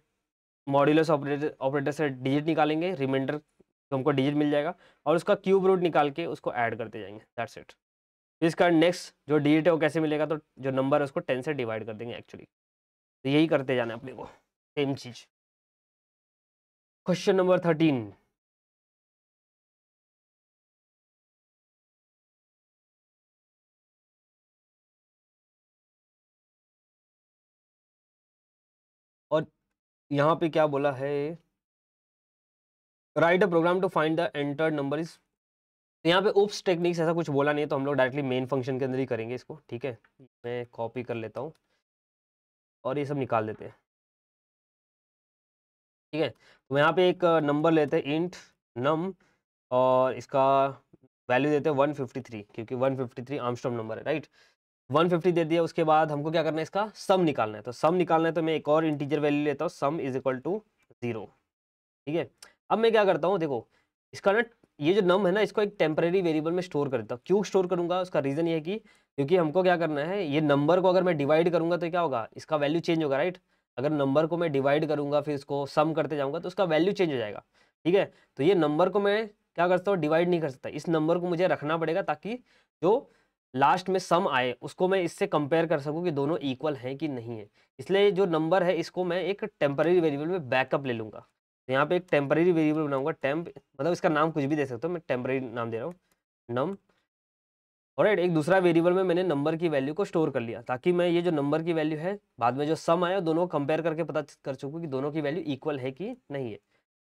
मॉड्यूलस ऑपरेटर से डिजिट निकालेंगे, रिमाइंडर तो हमको डिजिट मिल जाएगा, और उसका क्यूब रूट निकाल के उसको ऐड करते जाएंगे, दैट्स इट। इसका नेक्स्ट जो डिजिट है वो कैसे मिलेगा, तो जो नंबर है उसको 10 से डिवाइड कर देंगे एक्चुअली, तो यही करते जाना है अपने को, सेम चीज़। क्वेश्चन नंबर 13, और यहाँ पे क्या बोला है, write a program to find the entered number is, यहाँ पे उप्स टेक्निक्स ऐसा कुछ बोला नहीं है, तो हम लोग डायरेक्टली मेन फंक्शन के अंदर ही करेंगे इसको, ठीक है, मैं कॉपी कर लेता हूँ और ये सब निकाल देते हैं, ठीक है। तो यहाँ पे एक नंबर लेते हैं इंट नम, और इसका वैल्यू देते हैं 153, क्योंकि 153 आर्मस्ट्रॉन्ग नंबर है, राइट, 150 दे दिया, उसके बाद हमको क्या करना है, इसका सम निकालना है, तो सम निकालना है तो मैं एक और इंटीजर वैल्यू लेता हूँ, सम इज इक्वल टू 0, ठीक है। अब मैं क्या करता हूँ, देखो इसका ना ये जो नम है ना, इसको एक टेम्परेरी वेरिएबल में स्टोर कर देता हूँ, क्यों स्टोर करूंगा, उसका रीजन ये है कि क्योंकि हमको क्या करना है, ये नंबर को अगर मैं डिवाइड करूंगा तो क्या होगा, इसका वैल्यू चेंज होगा, राइट, अगर नंबर को मैं डिवाइड करूंगा फिर इसको सम करते जाऊंगा तो उसका वैल्यू चेंज हो जाएगा, ठीक है। तो ये नंबर को मैं क्या कर सकता हूँ, डिवाइड नहीं कर सकता, इस नंबर को मुझे रखना पड़ेगा ताकि जो लास्ट में सम आए उसको मैं इससे कंपेयर कर सकूं कि दोनों इक्वल हैं कि नहीं है, इसलिए जो नंबर है इसको मैं एक टेम्परेरी वेरिएबल में बैकअप ले लूंगा, तो यहाँ पे एक टेम्परेरी वेरिएबल बनाऊंगा, टेम्प मतलब इसका नाम कुछ भी दे सकते हो, मैं टेम्परेरी नाम दे रहा हूँ नम, ऑलराइट, एक दूसरा वेरिएबल में मैंने नंबर की वैल्यू को स्टोर कर लिया, ताकि मैं ये जो नंबर की वैल्यू है बाद में जो सम आया दोनों कंपेयर करके पता कर सकूँ कि दोनों की वैल्यू इक्वल है कि नहीं है।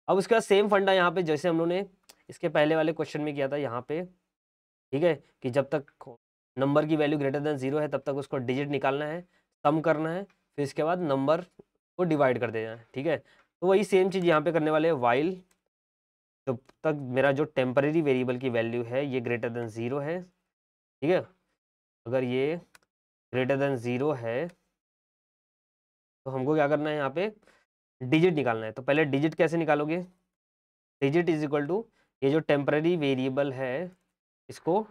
अब उसके बाद सेम फंडा यहाँ पे जैसे हम लोगों ने इसके पहले वाले क्वेश्चन में किया था, यहाँ पे ठीक है, कि जब तक नंबर की वैल्यू ग्रेटर देन 0 है तब तक उसको डिजिट निकालना है, सम करना है, फिर इसके बाद नंबर को डिवाइड कर देना है, ठीक है। तो वही सेम चीज़ यहाँ पे करने वाले हैं, वाइल जब तक मेरा जो टेम्परेरी वेरिएबल की वैल्यू है ये ग्रेटर देन 0 है, ठीक है, अगर ये ग्रेटर देन 0 है तो हमको क्या करना है, यहाँ पे डिजिट निकालना है। तो पहले डिजिट कैसे निकालोगे, डिजिट इज इक्वल टू ये जो टेम्परेरी वेरिएबल है इसको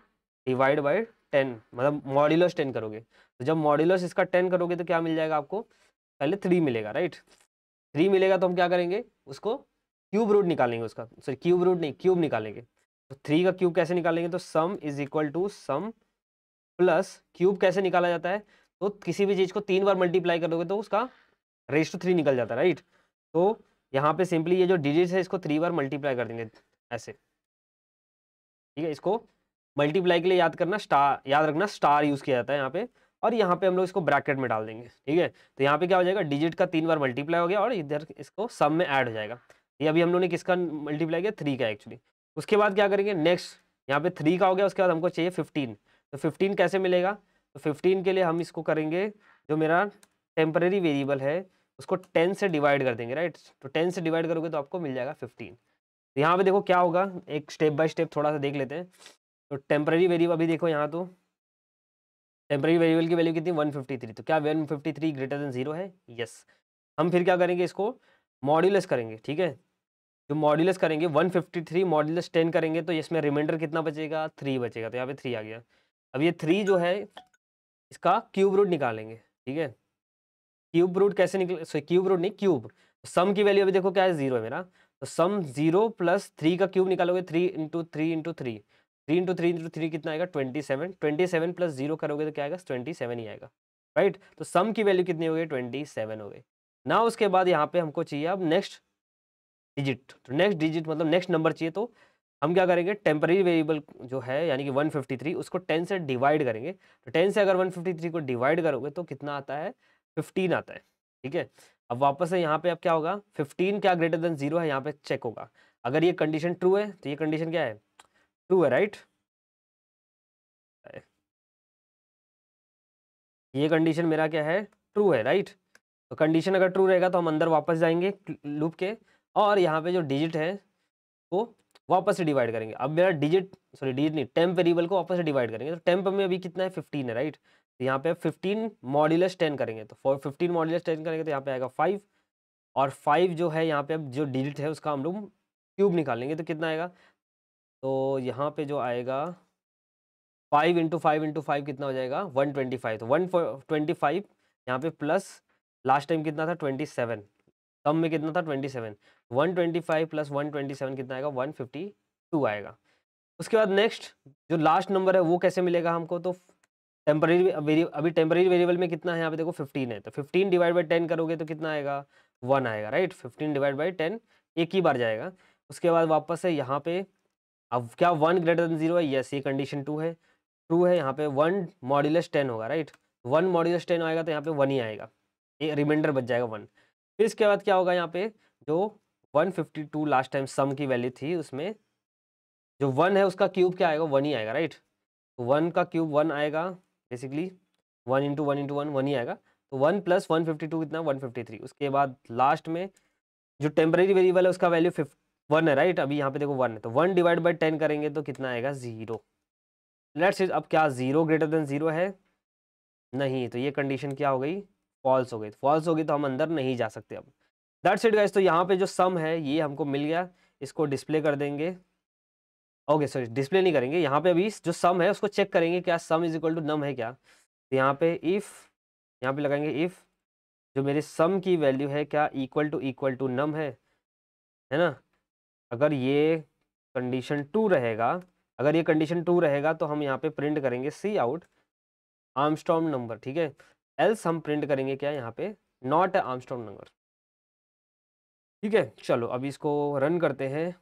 डिवाइड बाय 10, मतलब मॉड्यूलस 10 करोगे, तो जब मॉड्यूलस इसका 10 करोगे तो क्या मिल जाएगा आपको, पहले 3 मिलेगा, राइट, 3 मिलेगा तो हम क्या करेंगे, उसको क्यूब रूट निकालेंगे, उसका सॉरी क्यूब रूट नहीं, क्यूब निकालेंगे, तो 3 का क्यूब कैसे निकालेंगे, तो sum is equal to sum plus cube कैसे निकाला जाता है, तो किसी भी चीज़ को 3 बार मल्टीप्लाई करोगे तो उसका रेस टू 3 निकल जाता है, राइट। तो यहाँ पे सिंपली ये जो डिजिट है इसको 3 बार मल्टीप्लाई कर देंगे ऐसे, ठीक है, इसको मल्टीप्लाई के लिए याद करना स्टार, याद रखना स्टार यूज किया जाता है यहाँ पे, और यहाँ पे हम लोग इसको ब्रैकेट में डाल देंगे, ठीक है। तो यहाँ पे क्या हो जाएगा, डिजिट का 3 बार मल्टीप्लाई हो गया और इधर इसको सम में ऐड हो जाएगा, ये अभी हम लोगों ने किसका मल्टीप्लाई किया, 3 का एक्चुअली। उसके बाद क्या करेंगे, नेक्स्ट यहाँ पे 3 का हो गया, उसके बाद हमको चाहिए 15। तो 15 कैसे मिलेगा, तो 15 के लिए हम इसको करेंगे, जो मेरा टेम्परेरी वेरिएबल है उसको 10 से डिवाइड कर देंगे, राइट। तो 10 से डिवाइड करोगे तो आपको मिल जाएगा 15। तो यहाँ पे देखो क्या होगा, एक स्टेप बाय स्टेप थोड़ा सा देख लेते हैं। तो टेम्परेरी वेरिएबल अभी देखो यहाँ, तो टेम्परेरी वेरिएबल की वैल्यू कितनी, 153। तो क्या 153 ग्रेटर देन 0 है, यस। हम फिर क्या करेंगे, इसको मॉड्यूलस करेंगे, ठीक है। जो मॉड्यूलस करेंगे 153 मॉड्यूलस 10 करेंगे तो इसमें रिमाइंडर कितना बचेगा, 3 बचेगा। तो यहाँ पे 3 आ गया। अब ये 3 जो है इसका क्यूब रूट निकालेंगे, ठीक है। क्यूब रूट कैसे निकले, सॉरी क्यूब रूट नहीं, क्यूब। सम की वैल्यू अभी देखो क्या है, 0 है मेरा। तो सम 0 प्लस 3 का क्यूब निकालोगे, 3 इंटू 3 इंटू 3, 3 इंटू 3 इंटू 3 कितना आएगा, 27। 27 प्लस 0 करोगे तो क्या आएगा, 27 ही आएगा, राइट। तो सम की वैल्यू कितनी हो गई, 27 हो गई ना। उसके बाद यहाँ पे हमको चाहिए अब नेक्स्ट डिजिट। तो नेक्स्ट डिजिट मतलब नेक्स्ट नंबर चाहिए। तो हम क्या करेंगे, टेम्परेरी वेरिएबल जो है यानी कि 153 उसको 10 से डिवाइड करेंगे। तो 10 से अगर 153 को डिवाइड करोगे तो कितना आता है, 15 आता है, ठीक है। अब वापस से यहाँ पे अब क्या होगा, 15 क्या ग्रेटर देन 0 है, यहाँ पे चेक होगा। अगर ये कंडीशन ट्रू है तो ये कंडीशन क्या है, ट्रू है, राइट। ये कंडीशन मेरा क्या है, ट्रू है, राइट। तो कंडीशन अगर ट्रू रहेगा तो हम अंदर वापस जाएंगे लूप के, और यहाँ पे जो डिजिट है को वापस से डिवाइड करेंगे। अब मेरा डिजिट, सॉरी डिजिट नहीं, टेम्प वेरिएबल को वापस से डिवाइड करेंगे। तो टेम्प में अभी कितना है, 15 है, राइट। तो यहाँ पे 15 मॉड्यूलस 10 करेंगे, तो 15 मॉड्यूलस 10 करेंगे तो यहाँ पे आएगा 5। और 5 जो है यहाँ पे अब जो डिजिट है उसका हम लोग क्यूब निकालेंगे तो कितना आएगा, तो यहाँ पे जो आएगा 5 इंटू 5 इंटू 5 कितना हो जाएगा, 125। तो 125 यहाँ पे प्लस लास्ट टाइम कितना था, 27। कम में कितना था, 27। 125 प्लस 127 कितना आएगा, 152 आएगा। उसके बाद नेक्स्ट जो लास्ट नंबर है वो कैसे मिलेगा हमको, तो टेम्परेरी अभी टेम्परेरी वेरिएबल में कितना है, यहाँ पे देखो 15 है। तो 15 डिवाइड बाई 10 करोगे तो कितना आएगा, 1 आएगा, राइट। 15 डिवाइड बाई 10 एक ही बार जाएगा। उसके बाद वापस से यहाँ पे अब क्या 1 ग्रेटर देन 0 है, यस, ये कंडीशन 2 है, ट्रू है। यहाँ पे 1 मॉड्यूलस 10 होगा, राइट। 1 मॉड्यूलस 10 आएगा तो यहाँ पे 1 ही आएगा, ये रिमाइंडर बच जाएगा 1। फिर इसके बाद क्या होगा, यहाँ पे जो 152 लास्ट टाइम सम की वैल्यू थी उसमें जो 1 है उसका क्यूब क्या आएगा, 1 ही आएगा, राइट। तो 1 का क्यूब 1 आएगा, बेसिकली 1 इंटू 1 इंटू 1 1 ही आएगा। तो 1 प्लस 152 कितना, 153। उसके बाद लास्ट में जो टेम्परेरी वेरिएबल है उसका वैल्यू 1 है, राइट। अभी यहाँ पे देखो 1 है, तो 1 डिवाइड बाई 10 करेंगे तो कितना आएगा, 0। लेट्स अब क्या 0 ग्रेटर देन 0 है, नहीं। तो ये कंडीशन क्या हो गई, फॉल्स हो गई। फॉल्स हो गई तो हम अंदर नहीं जा सकते अब। That's it guys. तो यहाँ पे जो सम है ये हमको मिल गया, इसको डिस्प्ले कर देंगे। ओके सॉरी, डिस्प्ले नहीं करेंगे, यहाँ पे अभी जो सम है उसको चेक करेंगे, क्या सम इज इक्वल टू नम है क्या। तो यहाँ पे इफ़, यहाँ पे लगाएंगे इफ़ जो मेरे सम की वैल्यू है क्या इक्वल टू नम है ना। अगर ये कंडीशन ट्रू रहेगा, अगर ये कंडीशन ट्रू रहेगा तो हम यहाँ पे प्रिंट करेंगे सी आउट आर्मस्ट्रॉन्ग नंबर, ठीक है। एल्स हम प्रिंट करेंगे क्या, यहाँ पे नॉट ए आर्मस्ट्रॉन्ग नंबर, ठीक है। चलो अभी इसको रन करते हैं।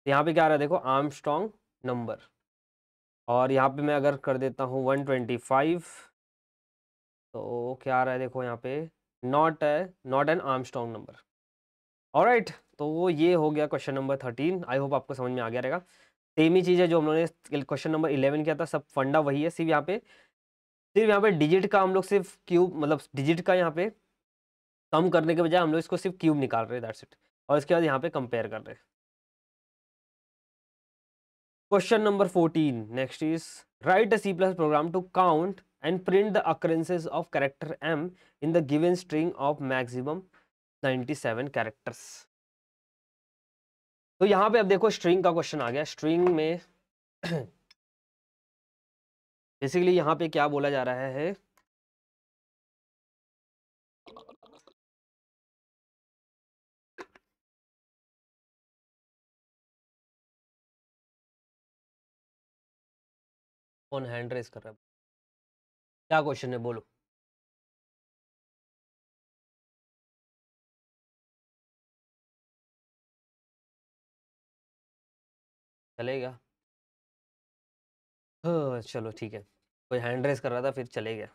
यहाँ पे क्या आ रहा है देखो, आर्मस्ट्रॉन्ग नंबर। और यहाँ पे मैं अगर कर देता हूँ 125, तो क्या आ रहा है देखो यहाँ पे, not an Armstrong number. Alright, तो ये हो गया क्वेश्चन नंबर 13। आई होप आपको समझ में आ गया रहेगा। सेम ही चीज़ है जो हम लोगों ने क्वेश्चन नंबर 11 किया था, सब फंडा वही है। सिर्फ यहाँ पे डिजिट का हम लोग सिर्फ क्यूब, मतलब डिजिट का यहाँ पे कम करने के बजाय हम लोग इसको सिर्फ क्यूब निकाल रहे हैं, दैट्स इट। और इसके बाद यहाँ पे कंपेयर कर रहे हैं। Question number 14 next is write a C+ program to count and print the occurrences of character M in the given string of maximum 97 characters। तो यहाँ पे अब देखो स्ट्रिंग का क्वेश्चन आ गया। स्ट्रिंग में बेसिकली यहाँ पे क्या बोला जा रहा है, कौन हैंड रेस कर रहा है, क्या क्वेश्चन है बोलो। चलेगा, हाँ चलो ठीक है। कोई हैंड रेस कर रहा था फिर चले गया।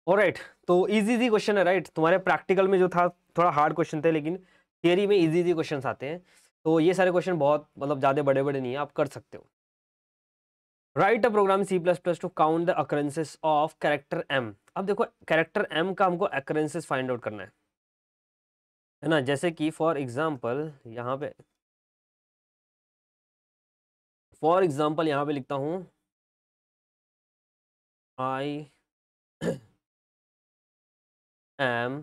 ऑलराइट, तो इजी इजी क्वेश्चन है राइट। तुम्हारे प्रैक्टिकल में जो था थोड़ा हार्ड क्वेश्चन थे, लेकिन थियरी में इजी इजी क्वेश्चन आते हैं। तो ये सारे क्वेश्चन बहुत मतलब ज़्यादा बड़े बड़े नहीं है, आप कर सकते हो। Write a program C++ to count the occurrences of character M। अब देखो कैरेक्टर M का हमको अकरेंसेस फाइंड आउट करना है ना। जैसे कि फॉर एग्जाम्पल यहाँ पे लिखता हूँ I am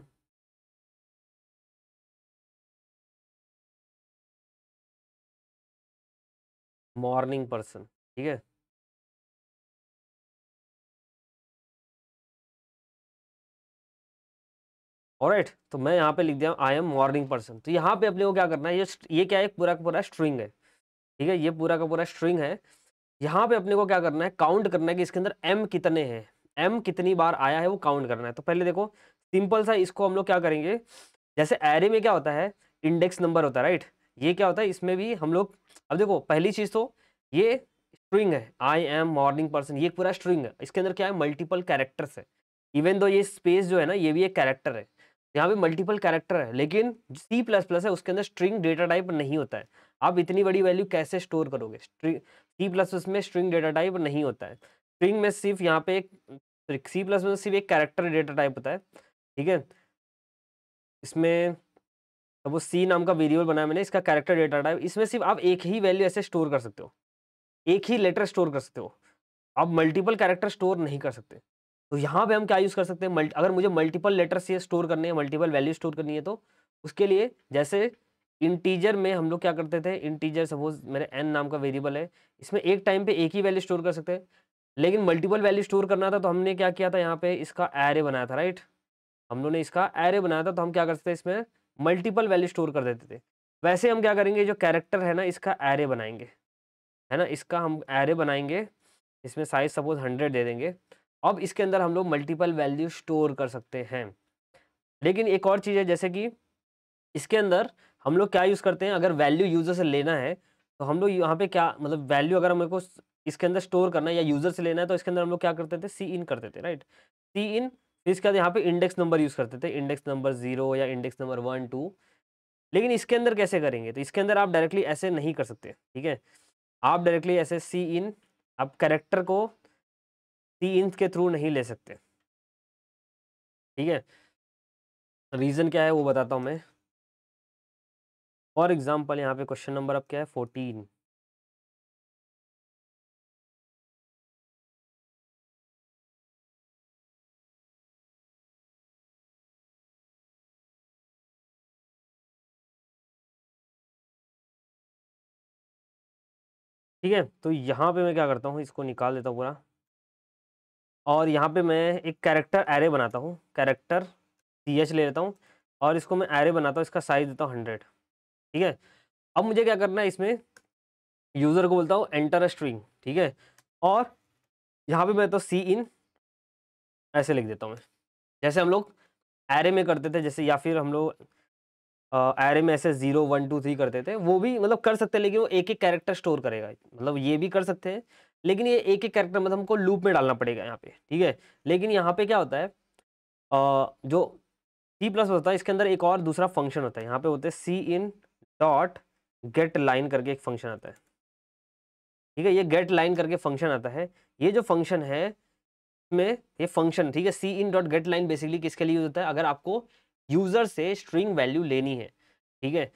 मॉर्निंग पर्सन, ठीक है। ऑलराइट, तो मैं यहाँ पे लिख दिया आई एम मॉर्निंग पर्सन। तो यहाँ पे अपने को क्या करना है, ये क्या है, पूरा का पूरा स्ट्रिंग है, ठीक है। ये पूरा का पूरा स्ट्रिंग है। यहाँ पे अपने को क्या करना है, काउंट करना है कि इसके अंदर M कितने हैं, M कितनी बार आया है वो काउंट करना है। तो पहले देखो सिंपल सा इसको हम लोग क्या करेंगे, जैसे एरे में क्या होता है, इंडेक्स नंबर होता है राइट। ये क्या होता है, इसमें भी हम लोग, अब देखो पहली चीज तो ये स्ट्रिंग है, आई एम मॉर्निंग पर्सन, ये पूरा स्ट्रिंग है। इसके अंदर क्या है, मल्टीपल कैरेक्टर्स है। इवन दो ये स्पेस जो है ना, ये भी एक कैरेक्टर है। यहाँ पे मल्टीपल कैरेक्टर है, लेकिन C++ है उसके अंदर स्ट्रिंग डेटा टाइप नहीं होता है। आप इतनी बड़ी वैल्यू कैसे स्टोर करोगे, C++ में स्ट्रिंग डेटा टाइप नहीं होता है। स्ट्रिंग में सिर्फ यहाँ पे एक C++ में सिर्फ एक कैरेक्टर डेटा टाइप होता है, ठीक है। इसमें अब वो C नाम का वेरिएबल बनाया मैंने, इसका कैरेक्टर डेटा टाइप, इसमें सिर्फ आप एक ही वैल्यू ऐसे स्टोर कर सकते हो, एक ही लेटर स्टोर कर सकते हो, आप मल्टीपल कैरेक्टर स्टोर नहीं कर सकते। तो यहाँ पे हम क्या यूज कर सकते हैं, अगर मुझे मल्टीपल लेटर्स ये स्टोर करने हैं, मल्टीपल वैल्यू स्टोर करनी है, तो उसके लिए जैसे इंटीजर में हम लोग क्या करते थे, इंटीजर सपोज मेरे n नाम का वेरिएबल है, इसमें एक टाइम पे एक ही वैल्यू स्टोर कर सकते हैं। लेकिन मल्टीपल वैल्यू स्टोर करना था तो हमने क्या किया था, यहाँ पे इसका एरे बनाया था राइट। हम लोगों ने इसका एरे बनाया था, तो हम क्या करते थे, इसमें मल्टीपल वैल्यू स्टोर कर देते थे। वैसे हम क्या करेंगे, जो कैरेक्टर है ना इसका एरे बनाएंगे, है ना, इसका हम एरे बनाएंगे, इसमें साइज सपोज 100 दे देंगे। अब इसके अंदर हम लोग मल्टीपल वैल्यू स्टोर कर सकते हैं। लेकिन एक और चीज़ है, जैसे कि इसके अंदर हम लोग क्या यूज़ करते हैं, अगर वैल्यू यूज़र से लेना है तो हम लोग यहाँ पे क्या मतलब, वैल्यू अगर मेरे को इसके अंदर स्टोर करना है या यूज़र से लेना है, तो इसके अंदर हम लोग क्या करते थे, सी इन करते थे राइट। सी इन, फिर इसके बाद यहाँ पे इंडेक्स नंबर यूज़ करते थे, इंडेक्स नंबर 0 या इंडेक्स नंबर 1 2। लेकिन इसके अंदर कैसे करेंगे, तो इसके अंदर आप डायरेक्टली ऐसे नहीं कर सकते, ठीक है। आप डायरेक्टली ऐसे सी इन, आप कैरेक्टर को सी इन के थ्रू नहीं ले सकते, ठीक है। रीज़न क्या है वो बताता हूँ मैं। फॉर एग्जाम्पल यहाँ पे क्वेश्चन नंबर अब क्या है, 14। ठीक है, तो यहाँ पे मैं क्या करता हूँ, इसको निकाल देता हूँ पूरा, और यहाँ पे मैं एक कैरेक्टर एरे बनाता हूँ, कैरेक्टर CH ले लेता हूँ, और इसको मैं एरे बनाता हूँ, इसका साइज देता हूँ 100, ठीक है। अब मुझे क्या करना है, इसमें यूज़र को बोलता हूँ एंटर अ स्ट्रिंग, ठीक है। और यहाँ पे मैं तो सी इन ऐसे लिख देता हूँ मैं, जैसे हम लोग एरे में करते थे, जैसे या फिर हम लोग एरे में ऐसे 0 1 2 3 करते थे, वो भी मतलब कर सकते हैं, लेकिन वो एक एक कैरेक्टर स्टोर करेगा, मतलब ये भी कर सकते हैं, लेकिन ये एक एक कैरेक्टर मतलब हमको लूप में डालना पड़ेगा यहाँ पे, ठीक है। लेकिन यहाँ पे क्या होता है, जो C+ होता है, इसके अंदर एक और दूसरा फंक्शन होता है, यहाँ पे होते हैं सी इन डॉट गेट लाइन करके एक फंक्शन आता है, ठीक है। ये गेट लाइन करके फंक्शन आता है, ये जो फंक्शन है में ये फंक्शन, ठीक है, cin dot getline basically किसके लिए यूज होता है, अगर आपको यूजर से स्ट्रिंग वैल्यू लेनी है, ठीक है।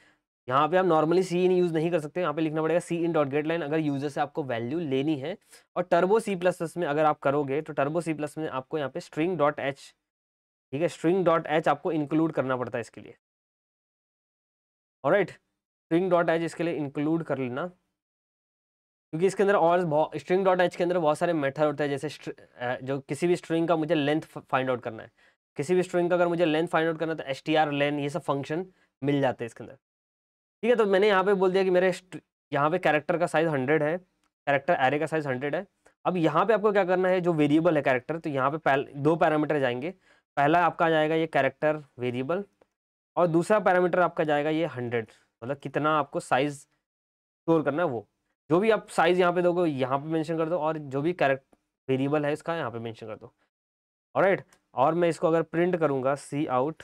यहाँ पे आप नॉर्मली सी इन यूज नहीं कर सकते, यहाँ पे लिखना पड़ेगा सी इन डॉट गेट लाइन, अगर यूजर से आपको वैल्यू लेनी है। और टर्बो C++ में अगर आप करोगे, तो टर्बो C++ में आपको यहाँ पे स्ट्रिंग डॉट एच, ठीक है, स्ट्रिंग डॉट एच आपको इंक्लूड करना पड़ता है इसके लिए, ऑलराइट। स्ट्रिंग डॉट एच इसके लिए इंक्लूड कर लेना, क्योंकि इसके अंदर और स्ट्रिंग डॉट एच के अंदर बहुत सारे मेथड होते हैं, जैसे जो किसी भी स्ट्रिंग का मुझे लेंथ फाइंड आउट करना है, किसी भी स्ट्रिंग का अगर मुझे लेंथ फाइंड आउट करना है, तो str len ये सब फंक्शन मिल जाते हैं इसके अंदर, ठीक है। तो मैंने यहाँ पे बोल दिया कि मेरे यहाँ पे कैरेक्टर का साइज 100 है, कैरेक्टर एरे का साइज 100 है। अब यहाँ पे आपको क्या करना है, जो वेरिएबल है कैरेक्टर, तो यहाँ पे दो पैरामीटर जाएंगे। पहला आपका जाएगा ये कैरेक्टर वेरिएबल, और दूसरा पैरामीटर आपका जाएगा ये 100, मतलब कितना आपको साइज स्टोर करना है वो। जो भी आप साइज यहाँ पे दोगे यहाँ पे मेंशन कर दो, और जो भी कैरेक्टर वेरिएबल है इसका यहाँ पे मेंशन कर दो। ऑलराइट। और मैं इसको अगर प्रिंट करूंगा सी आउट,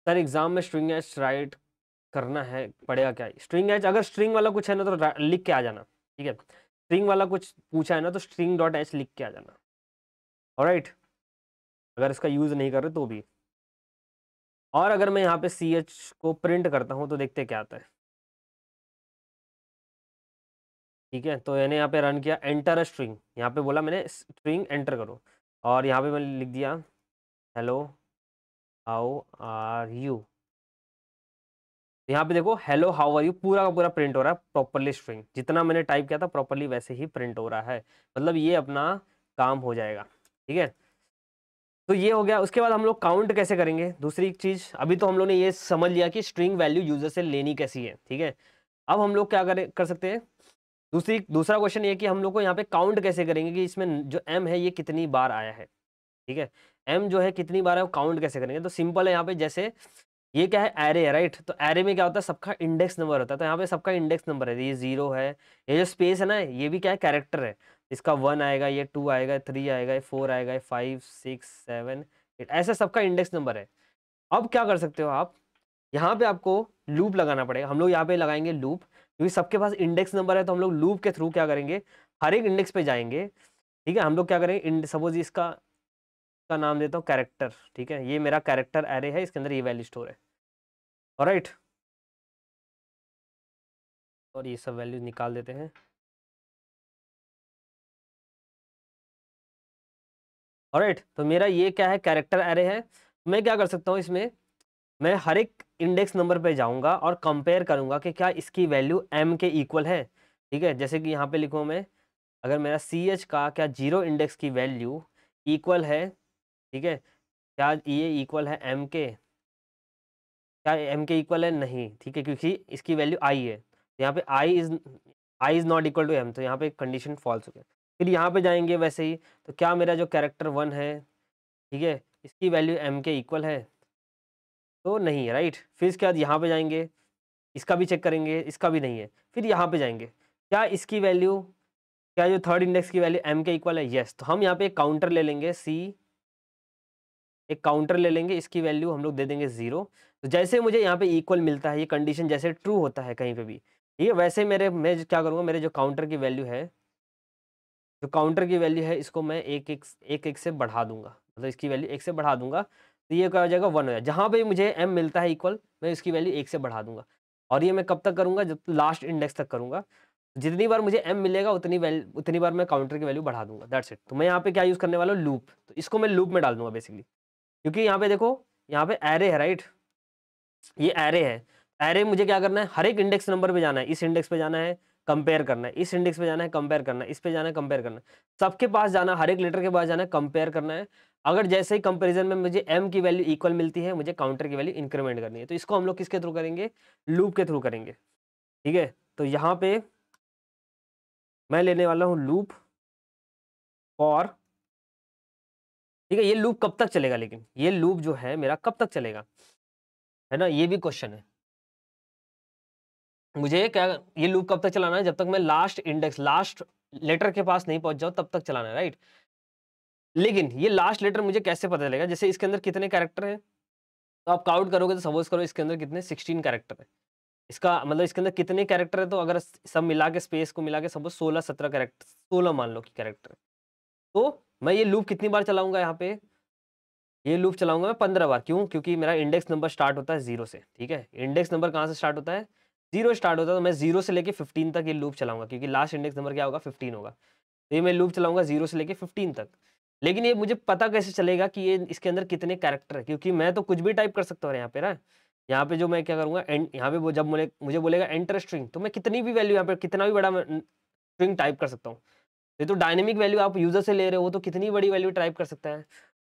सर एग्जाम में स्ट्रिंग एच राइट करना है पड़ेगा क्या? स्ट्रिंग एच अगर स्ट्रिंग वाला कुछ है ना तो लिख के आ जाना, ठीक है। स्ट्रिंग वाला कुछ पूछा है ना तो स्ट्रिंग डॉट एच लिख के आ जाना, ऑलराइट, अगर इसका यूज नहीं कर रहे तो भी। और अगर मैं यहाँ पे सी एच को प्रिंट करता हूँ तो देखते क्या आता है, ठीक है। तो मैंने यहाँ पे रन किया एंटर अ स्ट्रिंग, यहाँ पे बोला मैंने स्ट्रिंग एंटर करो, और यहाँ पे मैंने लिख दिया हेलो हाउ आर यू। यहाँ पे देखो हेलो हाउ आर यू पूरा का पूरा प्रिंट हो रहा है प्रॉपरली, स्ट्रिंग जितना मैंने टाइप किया था प्रॉपरली वैसे ही प्रिंट हो रहा है, मतलब ये अपना काम हो जाएगा, ठीक है। तो ये हो गया। उसके बाद हम लोग काउंट कैसे करेंगे, दूसरी चीज। अभी तो हम लोग ने ये समझ लिया कि स्ट्रिंग वैल्यू यूजर से लेनी कैसी है, ठीक है। अब हम लोग क्या कर सकते हैं, दूसरा क्वेश्चन ये कि हम लोग को यहाँ पे काउंट कैसे करेंगे कि इसमें जो m है ये कितनी बार आया है, ठीक है। m जो है कितनी बार है वो काउंट कैसे करेंगे, तो सिंपल है। यहाँ पे जैसे ये क्या है, एरे है, राइट। तो एरे में क्या होता है, सबका इंडेक्स नंबर होता है, तो यहाँ पे सबका इंडेक्स नंबर है, ये 0 है। ये जो स्पेस है ना ये भी क्या है, कैरेक्टर है। इसका 1 आएगा, ये 2 आएगा, 3 आएगा, ये 4 आएगा, ये 5 6 7 8, ऐसा सबका इंडेक्स नंबर है। अब क्या कर सकते हो आप, यहाँ पे आपको लूप लगाना पड़ेगा। हम लोग यहाँ पे लगाएंगे लूप, क्योंकि सबके पास इंडेक्स नंबर है, तो हम लोग लूप के थ्रू क्या करेंगे, हर एक इंडेक्स पे जाएंगे, ठीक है। हम लोग क्या करेंगे, सपोज इसका का नाम देता हूँ कैरेक्टर, ठीक है। ये मेरा कैरेक्टर एरे है, इसके अंदर ये वैल्यू स्टोर है, ऑलराइट। और ये सब वैल्यूज निकाल देते हैं, ऑलराइट। तो मेरा ये क्या है, कैरेक्टर एरे है। मैं क्या कर सकता हूँ इसमें, मैं हर एक इंडेक्स नंबर पे जाऊंगा और कंपेयर करूंगा कि क्या इसकी वैल्यू m के इक्वल है, ठीक है। जैसे कि यहाँ पे लिखूँ मैं, अगर मेरा सी एच का क्या 0 इंडेक्स की वैल्यू इक्वल है, ठीक है, क्या ये इक्वल है m के, क्या m के इक्वल है, नहीं, ठीक है, क्योंकि इसकी वैल्यू i है। तो यहाँ पे i is not equal to m, तो यहाँ पे कंडीशन फॉल्स हो गया। फिर यहाँ पे जाएंगे वैसे ही, तो क्या मेरा जो कैरेक्टर 1 है, ठीक है, इसकी वैल्यू m के इक्वल है, तो नहीं है, राइट। फिर इसके बाद यहाँ पे जाएंगे, इसका भी चेक करेंगे, इसका भी नहीं है। फिर यहाँ पे जाएंगे, क्या इसकी वैल्यू, क्या जो थर्ड इंडेक्स की वैल्यू m के इक्वल है, यस। तो हम यहाँ पे एक काउंटर ले लेंगे एक काउंटर ले लेंगे, इसकी वैल्यू हम लोग दे देंगे 0। तो जैसे मुझे यहाँ पे इक्वल मिलता है, ये कंडीशन जैसे ट्रू होता है कहीं पे भी, ठीक है, वैसे मैं क्या करूँगा, मेरे जो काउंटर की वैल्यू है, इसको मैं एक से बढ़ा दूंगा, मतलब इसकी वैल्यू 1 से बढ़ा दूंगा, तो ये क्या हो जाएगा, 1 हो जाएगा। जहाँ पे मुझे m मिलता है इक्वल, मैं इसकी वैल्यू 1 से बढ़ा दूंगा। और ये मैं कब तक करूंगा, जब लास्ट इंडेक्स तक करूंगा। जितनी बार मुझे m मिलेगा उतनी बार मैं काउंटर की वैल्यू बढ़ा दूंगा, दैट्स इट। तो मैं यहाँ पे क्या यूज करने वाला हूँ, लूप। तो इसको मैं लूप में डाल दूंगा बेसिकली, क्योंकि यहाँ पे देखो, यहाँ पे एरे है, राइट, ये एरे है। एरे मुझे क्या करना है, हर एक इंडेक्स नंबर पे जाना है, इस इंडेक्स पे जाना है, कंपेयर करना है, इस इंडेक्स पे जाना है, कंपेयर करना है, इस पे जाना है, कंपेयर करना है, सबके पास जाना, हर एक लेटर के पास जाना है, कंपेयर करना है। अगर जैसे ही कंपैरिजन में मुझे m की वैल्यू इक्वल मिलती है, मुझे काउंटर की वैल्यू इंक्रीमेंट करनी है। तो इसको हम लोग किसके थ्रू करेंगे, लूप के थ्रू करेंगे, ठीक है। तो यहाँ पे मैं लेने वाला हूँ लूप फॉर, ठीक है। ये लूप कब तक चलेगा, लेकिन ये लूप जो है मेरा कब तक चलेगा, है ना, ये भी क्वेश्चन है। मुझे क्या, ये लूप कब तक चलाना है, जब तक मैं लास्ट लेटर के पास नहीं पहुंच जाऊं तब तक चलाना है, राइट। लेकिन ये लास्ट लेटर मुझे कैसे पता चलेगा, जैसे इसके अंदर कितने कैरेक्टर हैं, तो आप काउंट करोगे तो सपोज करो इसके अंदर कितने 16 कैरेक्टर है। इसका मतलब इसके अंदर कितने कैरेक्टर है, तो अगर सब मिला के स्पेस को मिला के सपोज 16-17 कैरेक्टर, 16 मान लो कि कैरेक्टर, तो मैं ये लूप कितनी बार चलाऊंगा, यहाँ पे ये लूप चलाऊंगा मैं 15 बार। क्यों, क्योंकि मेरा इंडेक्स नंबर स्टार्ट होता है 0 से, ठीक है। इंडेक्स नंबर कहाँ से स्टार्ट होता है, 0 स्टार्ट होता है, तो मैं 0 से लेके 15 तक ये लूप चलाऊंगा, क्योंकि लास्ट इंडेक्स नंबर क्या होगा, 15 होगा। तो ये मैं लूप चलाऊंगा 0 से लेके 15 तक। लेकिन ये मुझे पता कैसे चलेगा कि ये इसके अंदर कितने कैरेक्टर है, क्योंकि मैं तो कुछ भी टाइप कर सकता हूँ यहाँ पे ना। यहाँ पे जो मैं क्या करूँगा, यहाँ पे वो जब मुझे बोलेगा एंटर स्ट्रिंग, तो मैं कितनी भी वैल्यू यहाँ पे कितना भी बड़ा स्ट्रिंग टाइप कर सकता हूँ। ये तो डायनेमिक वैल्यू आप यूजर से ले रहे हो, तो कितनी बड़ी वैल्यू टाइप कर सकता है।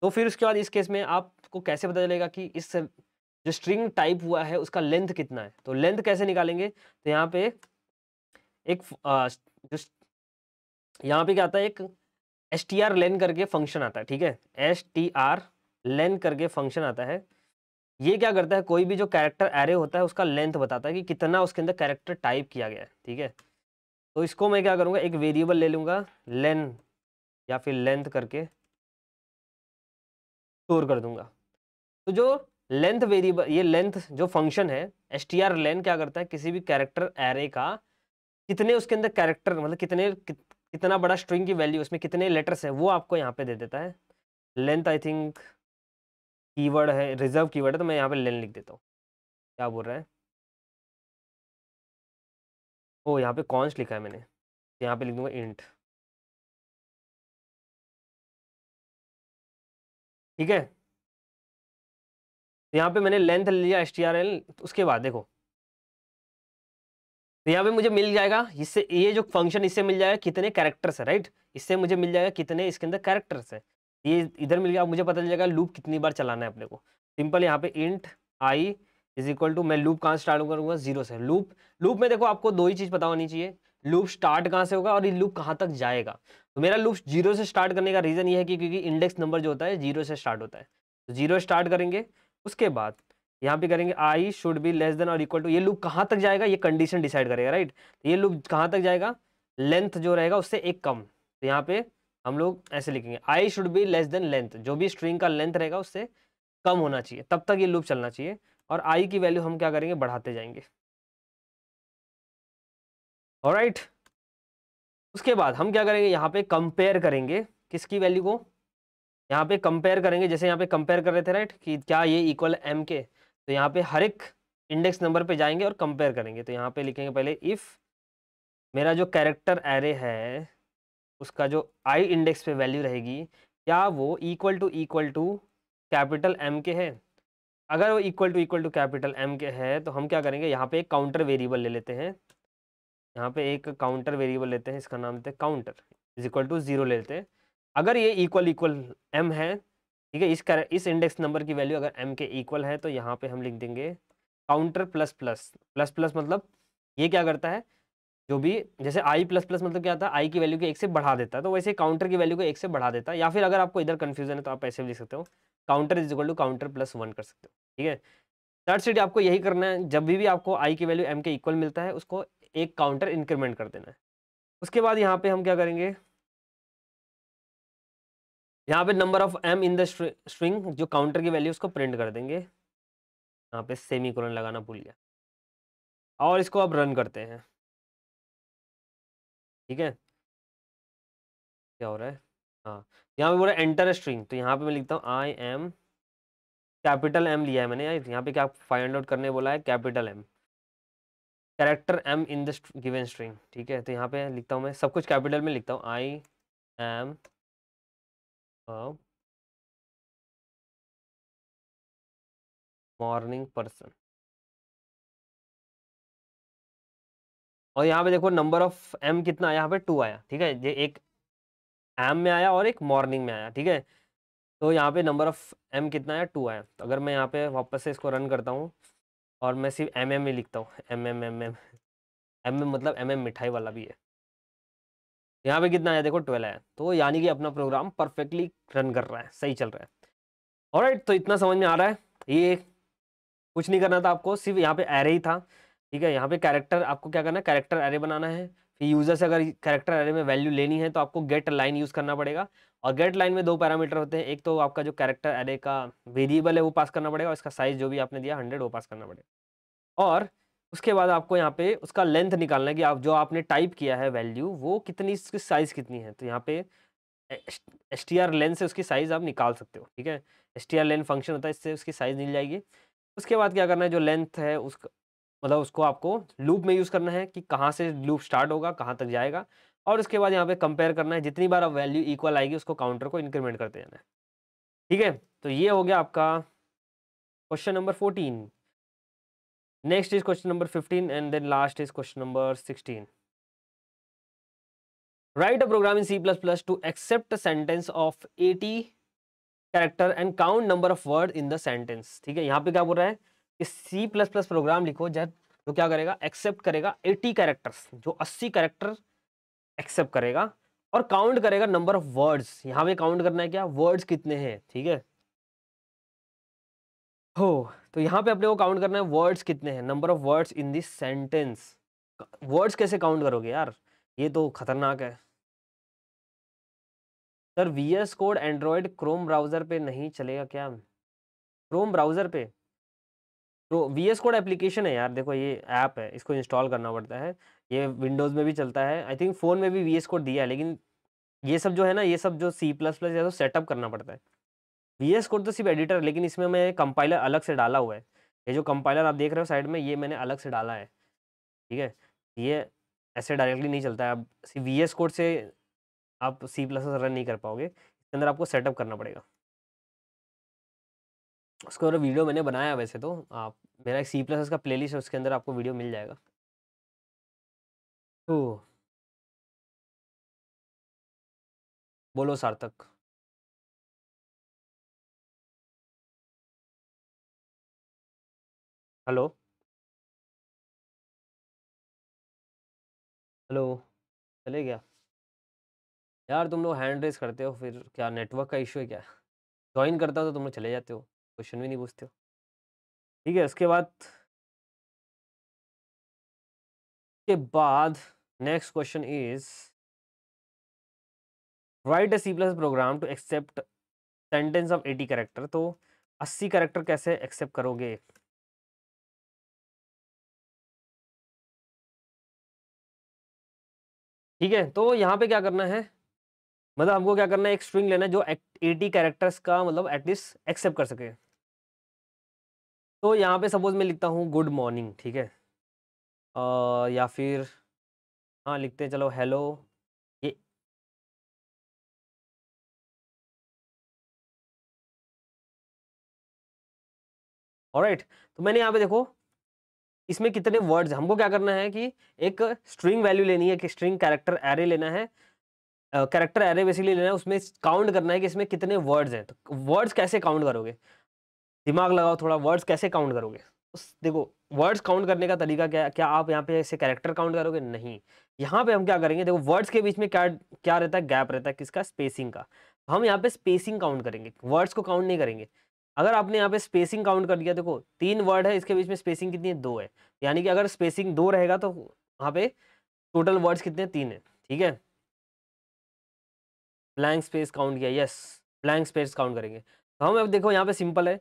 तो फिर उसके बाद इस केस में आपको कैसे पता चलेगा कि इस जो स्ट्रिंग टाइप हुआ है उसका लेंथ कितना है। तो लेंथ कैसे निकालेंगे, तो यहाँ पे एक जो यहाँ पे क्या आता है, एक str len करके फंक्शन आता है, ठीक है। str len करके फंक्शन आता है। ये क्या करता है, कोई भी जो कैरेक्टर एरे होता है उसका लेंथ बताता है कि कितना उसके अंदर कैरेक्टर टाइप किया गया है, ठीक है। तो इसको मैं क्या करूँगा, एक वेरिएबल ले लूँगा लेन या फिर लेंथ करके स्टोर कर दूंगा। तो जो लेंथ वेरिएबल, ये लेंथ जो फंक्शन है str len क्या करता है, किसी भी कैरेक्टर एरे का कितने उसके अंदर कैरेक्टर मतलब कितना बड़ा स्ट्रिंग की वैल्यू, उसमें कितने लेटर्स है वो आपको यहाँ पे दे देता है। लेंथ आई थिंक कीवर्ड है, रिजर्व कीवर्ड है, तो मैं यहाँ पे लेन लिख देता हूँ। क्या बोल रहा है, ओ यहाँ पे कॉन्स्ट लिखा है मैंने, तो यहाँ पे लिख दूंगा इंट। ठीक है, तो यहाँ पे मैंने लेंथ लिया strl। उसके बाद देखो, तो यहाँ पे मुझे मिल जाएगा इससे, ये जो फंक्शन इससे मिल जाएगा कितने कैरेक्टर्स है, राइट। इससे मुझे मिल जाएगा कितने इसके अंदर कैरेक्टर्स है, ये इधर मिल गया। अब मुझे पता चल जाएगा लूप कितनी बार चलाना है अपने को। सिंपल यहाँ पे int i is equal to, मैं लूप कहाँ स्टार्ट करूँगा, 0 से। लूप में देखो आपको दो ही चीज़ पता होनी चाहिए, लूप स्टार्ट कहाँ से होगा और ये लूप कहाँ तक जाएगा। तो मेरा लूप 0 से स्टार्ट करने का रीज़न ये है कि क्योंकि इंडेक्स नंबर जो होता है 0 से स्टार्ट होता है, तो 0 स्टार्ट करेंगे। उसके बाद यहाँ पे करेंगे आई शुड बी लेस देन और इक्वल टू, ये लूप कहाँ तक जाएगा ये कंडीशन डिसाइड करेगा, राइट। तो ये लूप कहाँ तक जाएगा, लेंथ जो रहेगा उससे एक कम। तो यहाँ पे हम लोग ऐसे लिखेंगे i should be less than length, जो भी स्ट्रिंग का लेंथ रहेगा उससे कम होना चाहिए, तब तक ये लूप चलना चाहिए। और आई की वैल्यू हम क्या करेंगे, बढ़ाते जाएंगे। ऑलराइट, उसके बाद हम क्या करेंगे, यहाँ पे कंपेयर करेंगे किसकी वैल्यू को, यहाँ पे कंपेयर करेंगे। जैसे यहाँ पे कंपेयर कर रहे थे, राइट, कि क्या ये इक्वल एम के। तो यहाँ पे हर एक इंडेक्स नंबर पे जाएंगे और कंपेयर करेंगे। तो यहाँ पे लिखेंगे पहले इफ मेरा जो कैरेक्टर एरे है उसका जो आई इंडेक्स पे वैल्यू रहेगी, क्या वो इक्वल टू कैपिटल एम के है। अगर वो इक्वल टू कैपिटल एम के है तो हम क्या करेंगे, यहाँ पे एक काउंटर वेरिएबल ले लेते हैं। यहाँ पे एक काउंटर वेरिएबल लेते हैं, इसका नाम देते हैं काउंटर, इज इक्वल टू 0 लेते हैं। अगर ये इक्वल एम है, ठीक है, इस इंडेक्स नंबर की वैल्यू अगर एम के इक्वल है, तो यहाँ पे हम लिख देंगे counter plus plus. Plus plus मतलब ये क्या करता है, जो भी जैसे आई प्लस प्लस मतलब क्या था, आई की वैल्यू को 1 से बढ़ा देता है, तो वैसे काउंटर की वैल्यू को 1 से बढ़ा देता है। या फिर अगर आपको इधर कंफ्यूजन है तो आप ऐसे भी लिख सकते हो, counter is equal to counter plus 1 कर सकते हो। ठीक है, थर्ड स्टेट आपको यही करना है, जब भी आपको आई की वैल्यू एम के इक्वल मिलता है उसको एक काउंटर इंक्रीमेंट कर देना है। उसके बाद यहाँ पे हम क्या करेंगे, यहाँ पे number of M in the string, जो काउंटर की वैल्यू उसको प्रिंट कर देंगे। यहाँ पे सेमी कोलन लगाना भूल गया, और इसको अब रन करते हैं। ठीक है, क्या हो रहा है, हाँ, यहाँ पे बोला एंटर स्ट्रिंग, तो यहाँ पे मैं लिखता हूँ आई एम, कैपिटल एम लिया है मैंने यार। यहाँ पे क्या फाइंड आउट करने बोला है, capital M, character M in the given string. ठीक है, तो यहाँ पे लिखता हूँ मैं सब कुछ कैपिटल में लिखता हूँ, आई एम मॉर्निंग पर्सन। और यहाँ पे देखो नंबर ऑफ एम कितना आया, यहाँ पे 2 आया। ठीक है, ये एक एम में आया और एक मॉर्निंग में आया। ठीक है, तो यहाँ पे नंबर ऑफ एम कितना आया, 2 आया। तो अगर मैं यहाँ पे वापस से इसको रन करता हूँ और मैं सिर्फ एम में लिखता हूँ, एम मतलब मिठाई वाला भी है। यहाँ पे कितना आया देखो, 12 आया। तो यानी कि अपना प्रोग्राम परफेक्टली रन कर रहा है, सही चल रहा है। ऑलराइट, तो इतना समझ में आ रहा है। ये कुछ नहीं करना था आपको, सिर्फ यहाँ पे एरे ही था। ठीक है, यहाँ पे कैरेक्टर आपको क्या करना है, कैरेक्टर एरे बनाना है। फिर यूजर से अगर कैरेक्टर एरे में वैल्यू लेनी है तो आपको गेट लाइन यूज करना पड़ेगा। और गेट लाइन में 2 पैरामीटर होते हैं, एक तो आपका जो कैरेक्टर एरे का वेरिएबल है वो पास करना पड़ेगा, और इसका साइज जो भी आपने दिया 100 वो पास करना पड़ेगा। और उसके बाद आपको यहाँ पे उसका लेंथ निकालना है कि आप जो आपने टाइप किया है वैल्यू वो कितनी, इसकी साइज कितनी है। तो यहाँ पे str len से उसकी साइज आप निकाल सकते हो। ठीक है, str len फंक्शन होता है, इससे उसकी साइज मिल जाएगी। उसके बाद क्या करना है, जो लेंथ है उसका मतलब उसको आपको लूप में यूज़ करना है कि कहाँ से लूप स्टार्ट होगा कहाँ तक जाएगा। और उसके बाद यहाँ पे कंपेयर करना है, जितनी बार अब वैल्यू इक्वल आएगी उसको काउंटर को इंक्रीमेंट करते जाना है। ठीक है, तो ये हो गया आपका question number 14। Next is question number 15 and then last is question number 16। Write a program in C++ to accept sentence of 80 character and count number of word in the sentence. ठीक है, यहाँ पे क्या बोल रहा है कि C++ प्रोग्राम लिखो जब तो क्या करेगा, एक्सेप्ट करेगा 80 कैरेक्टर्स, जो 80 कैरेक्टर एक्सेप्ट करेगा, और काउंट करेगा नंबर ऑफ वर्ड्स। यहाँ पे काउंट करना है क्या, वर्ड्स कितने हैं। ठीक है, हो तो यहाँ पे अपने को काउंट करना है वर्ड्स कितने हैं, number of words in this sentence. Words कैसे काउंट करोगे यार, ये तो खतरनाक है। Sir VS code Android Chrome browser पे नहीं चलेगा क्या? क्रोम ब्राउज़र पे? तो VS कोड एप्लीकेशन है यार, देखो ये ऐप है, इसको इंस्टॉल करना पड़ता है। ये विंडोज़ में भी चलता है, आई थिंक फ़ोन में भी VS कोड दिया है, लेकिन ये सब जो है ना, ये सब जो C++ है तो सेटअप करना पड़ता है। VS कोड तो सिर्फ एडिटर है, लेकिन इसमें मैं कंपाइलर अलग से डाला हुआ है। ये जो कंपाइलर आप देख रहे हो साइड में, ये मैंने अलग से डाला है, ठीक है? ये ऐसे डायरेक्टली नहीं चलता है, आप VS कोड से आप C++ रन नहीं कर पाओगे, इसके अंदर आपको सेटअप करना पड़ेगा। उसका और वीडियो मैंने बनाया है वैसे तो, आप मेरा एक C++ का प्लेलिस्ट है, उसके अंदर आपको वीडियो मिल जाएगा। ओह! बोलो सार्थक। हेलो? हेलो? चले गया? यार तुम लोग हैंड रेज़ करते हो, फिर क्या नेटवर्क का इश्यू है क्या? जॉइन करता हूँ तो तुम लोग चले जाते हो, क्वेश्चन भी नहीं पूछते हो। ठीक है, उसके बाद next question is write a C++ program to accept sentence of 80 character. तो 80 कैरेक्टर कैसे एक्सेप्ट करोगे? ठीक है, तो यहाँ पे क्या करना है, मतलब हमको क्या करना है, एक स्ट्रिंग लेना है जो 80 कैरेक्टर्स का मतलब एटलीस्ट एक्सेप्ट कर सके। तो यहाँ पे सपोज मैं लिखता हूँ गुड मॉर्निंग, ठीक है? या फिर हाँ, लिखते हैं चलो हेलो। ये ऑलराइट, तो मैंने यहाँ पे देखो इसमें कितने वर्ड्स हैं, हमको क्या करना है कि एक स्ट्रिंग वैल्यू लेनी है, कि स्ट्रिंग कैरेक्टर एरे लेना है, कैरेक्टर एरे बेसिकली लेना है, उसमें काउंट करना है कि इसमें कितने वर्ड्स हैं। तो वर्ड्स कैसे काउंट करोगे? दिमाग लगाओ थोड़ा, वर्ड्स कैसे काउंट करोगे? देखो वर्ड्स काउंट करने का तरीका क्या है, क्या आप यहाँ पे ऐसे कैरेक्टर काउंट करोगे? नहीं, यहाँ पे हम क्या करेंगे, देखो वर्ड्स के बीच में क्या क्या रहता है, गैप रहता है, किसका? स्पेसिंग का। हम यहाँ पे स्पेसिंग काउंट करेंगे, वर्ड्स को काउंट नहीं करेंगे। अगर आपने यहाँ पे स्पेसिंग काउंट कर दिया, देखो 3 वर्ड है, इसके बीच में स्पेसिंग कितनी है? 2 है, यानी कि अगर स्पेसिंग 2 रहेगा तो वहाँ पे टोटल वर्ड्स कितने? 3 है, ठीक है? ब्लैंक स्पेस काउंट किया, यस, ब्लैंक स्पेस काउंट करेंगे। तो हम अब देखो यहाँ पे सिंपल है,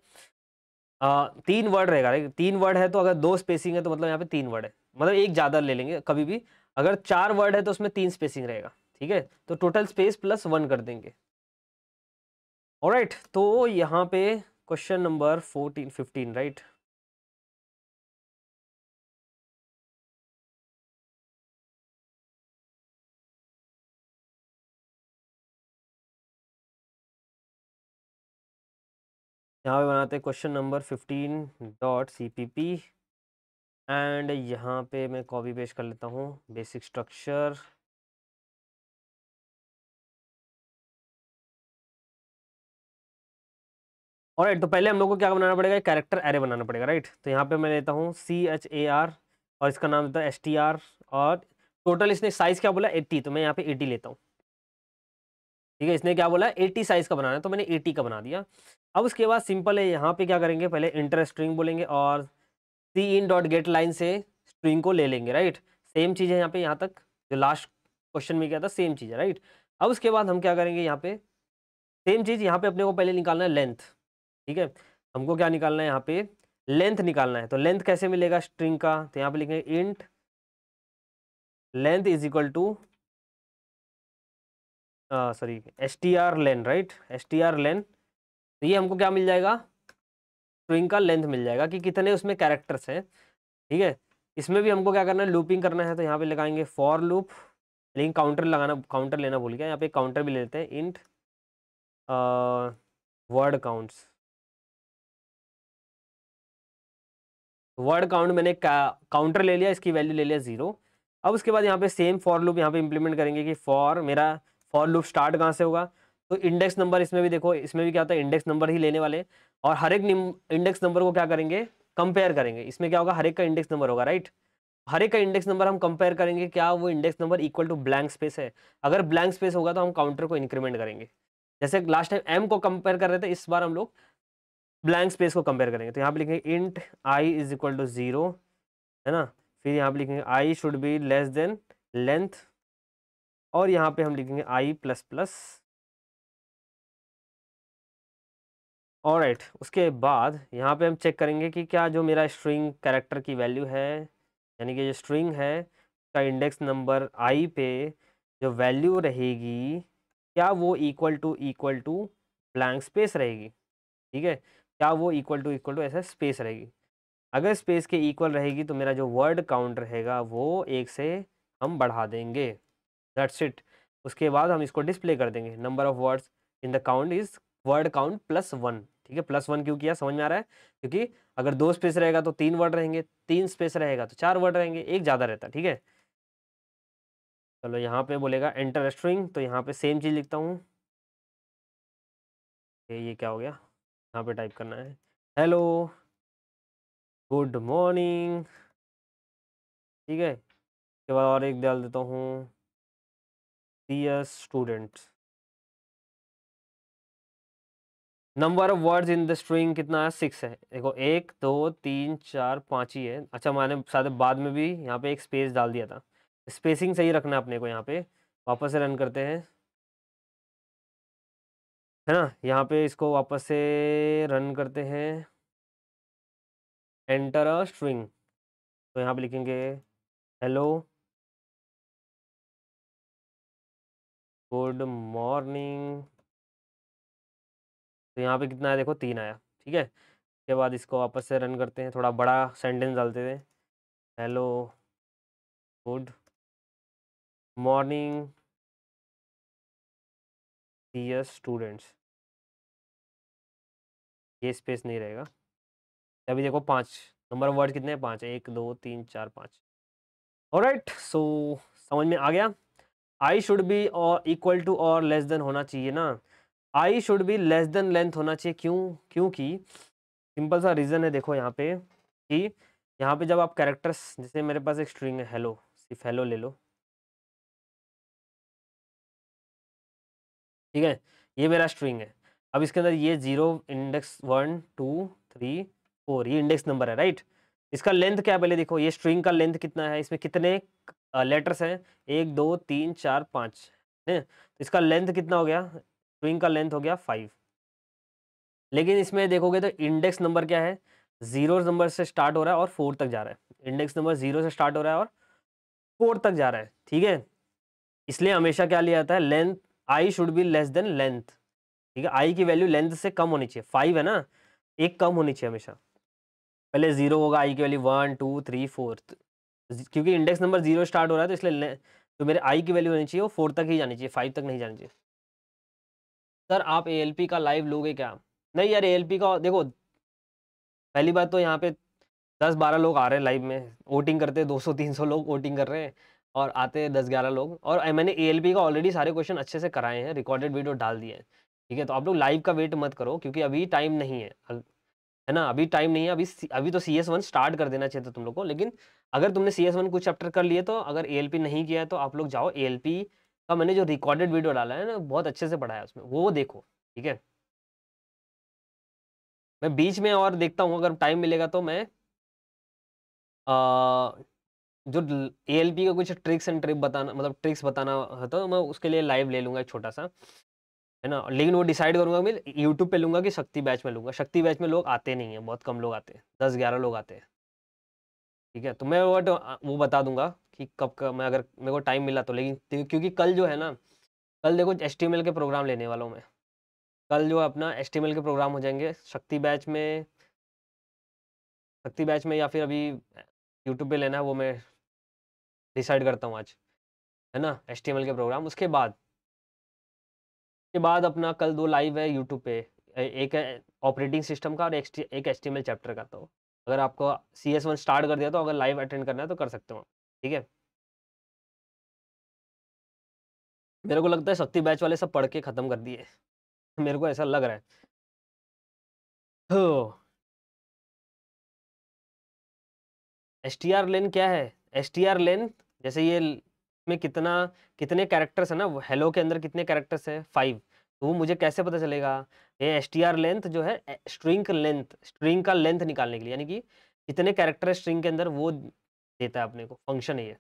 3 वर्ड रहेगा, राइट? 3 वर्ड है तो अगर 2 स्पेसिंग है तो मतलब यहाँ पे 3 वर्ड है, मतलब एक ज़्यादा ले लेंगे कभी भी। अगर 4 वर्ड है तो उसमें 3 स्पेसिंग रहेगा, ठीक है? तो टोटल स्पेस प्लस 1 कर देंगे। ऑलराइट, तो यहाँ पे क्वेश्चन नंबर 14 15, राइट? यहाँ पे बनाते हैं क्वेश्चन नंबर 15.cpp एंड यहाँ पे मैं कॉपी पेस्ट कर लेता हूँ बेसिक स्ट्रक्चर। ऑलराइट, तो पहले हम लोग को क्या बनाना पड़ेगा, कैरेक्टर एरे बनाना पड़ेगा, राइट? तो यहाँ पे मैं लेता हूँ CHAR और इसका नाम देता है STR, और टोटल इसने साइज क्या बोला? 80, तो मैं यहाँ पे 80 लेता हूँ, ठीक है? इसने क्या बोला? 80 साइज का बनाना है, तो मैंने 80 का बना दिया। अब उसके बाद सिंपल है, यहाँ पे क्या करेंगे, पहले इंटर स्ट्रिंग बोलेंगे और cin.get लाइन से स्ट्रिंग को ले लेंगे, राइट? सेम चीज़ है यहाँ पे, यहाँ तक जो लास्ट क्वेश्चन में किया था सेम चीज़ है, राइट? अब उसके बाद हम क्या करेंगे, यहाँ पे सेम चीज़, यहाँ पे अपने को पहले निकालना है लेंथ, ठीक है? हमको क्या निकालना है यहाँ पे? लेंथ निकालना है। तो लेंथ कैसे मिलेगा स्ट्रिंग का? तो यहाँ पे लिखेंगे int length is equal to sorry str len, right? str len, तो ये हमको क्या मिल जाएगा? स्ट्रिंग का लेंथ मिल जाएगा कि कितने उसमें कैरेक्टर्स हैं, ठीक है? इसमें भी हमको क्या करना है, लूपिंग करना है, तो यहाँ पे लगाएंगे फॉर लूप, लेकिन काउंटर लगाना, काउंटर लेना भूल गया, यहाँ पे काउंटर भी ले लेते हैं, int word counts. Word count मैंने काउंटर ले लिया, इसकी वैल्यू ले लिया 0। अब उसके बाद यहाँ पे सेम फॉर लूप यहाँ पे इंप्लीमेंट करेंगे कि फॉर मेरा फॉर लूप स्टार्ट कहाँ से होगा, तो इंडेक्स नंबर, इसमें भी देखो, इसमें भी क्या होता है, इंडेक्स नंबर ही लेने वाले हैं, और हर एक इंडेक्स नंबर को क्या करेंगे, कंपेयर करेंगे। इसमें क्या होगा, हर एक का इंडेक्स नंबर होगा, राइट? हर एक का इंडेक्स नंबर हम कंपेयर करेंगे, क्या वो index number equal to blank space है? अगर ब्लैंक स्पेस होगा तो हम काउंटर को इंक्रीमेंट करेंगे, जैसे लास्ट टाइम एम को कंपेयर कर रहे थे, इस बार हम लोग ब्लैंक स्पेस को कंपेयर करेंगे। तो यहाँ पे लिखेंगे int i is equal to 0, है ना? फिर यहाँ पे लिखेंगे i should be less than length, और यहाँ पे हम लिखेंगे आई प्लस प्लस। ऑलराइट, उसके बाद यहाँ पे हम चेक करेंगे कि क्या जो मेरा स्ट्रिंग कैरेक्टर की वैल्यू है, यानी कि जो स्ट्रिंग है का इंडेक्स नंबर आई पे जो वैल्यू रहेगी, क्या वो इक्वल टू ब्लैंक स्पेस रहेगी। ठीक है, क्या वो इक्वल टू ऐसा स्पेस रहेगी। अगर स्पेस के इक्वल रहेगी तो मेरा जो वर्ड काउंट रहेगा वो 1 से हम बढ़ा देंगे। That's it. उसके बाद हम इसको डिस्प्ले कर देंगे, number of words in the count is word count +1। ठीक है, +1 क्यों किया समझ में आ रहा है, क्योंकि अगर 2 स्पेस रहेगा तो 3 वर्ड रहेंगे, 3 स्पेस रहेगा तो 4 वर्ड रहेंगे, एक ज़्यादा रहता है। ठीक है, चलो यहाँ पे बोलेगा एंटर स्ट्रिंग, तो यहाँ पे सेम चीज़ लिखता हूँ। ये क्या हो गया, यहाँ पे टाइप करना है हेलो गुड मॉर्निंग। ठीक है, उसके बाद और एक डाल देता हूँ dear students. Number of words in the string कितना है, 6 है। देखो 1 2 3 4 5 ही है। अच्छा, मैंने शायद बाद में भी यहाँ पे एक स्पेस डाल दिया था। स्पेसिंग सही रखना है अपने को। यहाँ पे वापस से रन करते हैं, है ना। यहाँ पे इसको वापस से रन करते हैं, एंटर अ स्ट्रिंग। तो यहाँ पे लिखेंगे हेलो गुड मॉर्निंग। तो यहाँ पे कितना है, देखो 3 आया। ठीक है, उसके बाद इसको वापस से रन करते हैं, थोड़ा बड़ा सेंटेंस डालते थे, hello good morning dear students. ये स्पेस नहीं रहेगा। अभी देखो 5 नंबर ऑफ वर्ड कितने हैं, 5, 1 2 3 4 5। ऑलराइट, सो समझ में आ गया। आई शुड बी और इक्वल टू और लेस देन होना चाहिए ना। आई should be less than length होना चाहिए, क्यों, क्योंकि सिंपल सा रीज़न है। देखो यहाँ पे कि यहाँ पे जब आप कैरेक्टर्स, जैसे मेरे पास एक स्ट्रिंग है हेलो, सिर्फ हेलो ले लो। ठीक है, ये मेरा स्ट्रिंग है। अब इसके अंदर ये 0 इंडेक्स 1 2 3 4 ये इंडेक्स नंबर है, राइट। इसका लेंथ क्या है, पहले देखो ये स्ट्रिंग का लेंथ कितना है, इसमें कितने लेटर्स हैं, 1 2 3 4 5 है। तो इसका लेंथ कितना हो गया, स्ट्रिंग का लेंथ हो गया 5। लेकिन इसमें देखोगे तो इंडेक्स नंबर क्या है, 0 नंबर से स्टार्ट हो रहा है और 4 तक जा रहा है। इंडेक्स नंबर 0 से स्टार्ट हो रहा है और 4 तक जा रहा है। ठीक है, इसलिए हमेशा क्या लिया जाता है, length I should be less than length. ठीक है, आई की वैल्यू लेंथ से कम होनी चाहिए, 5 है ना, एक कम होनी चाहिए हमेशा। पहले 0 होगा, आई की वैल्यू 1 2 3 4, क्योंकि इंडेक्स नंबर 0 स्टार्ट हो रहा है तो इसलिए तो मेरे आई की वैल्यू होनी चाहिए वो 4 तक ही जानी चाहिए, 5 तक नहीं जानी चाहिए। सर आप एएलपी का लाइव लोगे क्या? नहीं यार, एएलपी का देखो, पहली बात तो यहाँ पे 10-12 लोग आ रहे हैं लाइव में, वोटिंग करते हैं, 200-300 लोग वोटिंग कर रहे हैं और आते हैं 10-11 लोग। और मैंने एएलपी का ऑलरेडी सारे क्वेश्चन अच्छे से कराए हैं, रिकॉर्डेड वीडियो डाल दिए हैं। ठीक है, तो आप लोग लाइव का वेट मत करो, क्योंकि अभी टाइम नहीं है, है ना, अभी टाइम नहीं है। अभी तो CS1 स्टार्ट कर देना चाहिए था तुम लोग को। लेकिन अगर तुमने CS1 कुछ चैप्टर कर लिए, तो अगर एएलपी नहीं किया है तो आप लोग जाओ, एएलपी का मैंने जो रिकॉर्डेड वीडियो डाला है ना, बहुत अच्छे से पढ़ाया उसमें, वो देखो। ठीक है, मैं बीच में और देखता हूँ, अगर टाइम मिलेगा तो मैं जो एएलपी का कुछ ट्रिक्स एंड ट्रिप बताना, मतलब ट्रिक्स बताना है, तो मैं उसके लिए लाइव ले लूंगा एक छोटा सा, है ना। लेकिन वो डिसाइड करूंगा मैं यूट्यूब पे लूंगा कि शक्ति बैच में लूंगा। शक्ति बैच में लोग आते नहीं है, बहुत कम लोग आते हैं, 10-11 लोग आते हैं। ठीक है, तो मैं वो बता दूंगा कि कब का मैं, अगर मेरे को टाइम मिला तो। लेकिन क्योंकि कल जो है ना, कल देखो HTML के प्रोग्राम लेने वाला हूँ मैं। कल जो है अपना HTML के प्रोग्राम हो जाएंगे शक्ति बैच में। शक्ति बैच में या फिर अभी यूट्यूब पे लेना है, वो मैं डिसाइड करता हूँ आज, है ना। HTML के प्रोग्राम, उसके बाद अपना कल 2 लाइव है यूट्यूब पे। एक है ऑपरेटिंग सिस्टम का और एक HTML चैप्टर का। तो अगर आपको CS1 स्टार्ट कर दिया तो अगर लाइव अटेंड करना है तो कर सकते हो आप। ठीक है, मेरे को लगता है शक्ति बैच वाले सब पढ़ के ख़त्म कर दिए मेरे को ऐसा लग रहा है। हो STR लेन क्या है, STR लेन, जैसे ये में कितने कैरेक्टर्स है ना, हेलो के अंदर कितने कैरेक्टर्स है, 5। तो वो मुझे कैसे पता चलेगा, ये STR लेंथ जो है, स्ट्रिंग का लेंथ निकालने के लिए, यानी कि कितने कैरेक्टर स्ट्रिंग के अंदर, वो देता है अपने को फंक्शन है ये।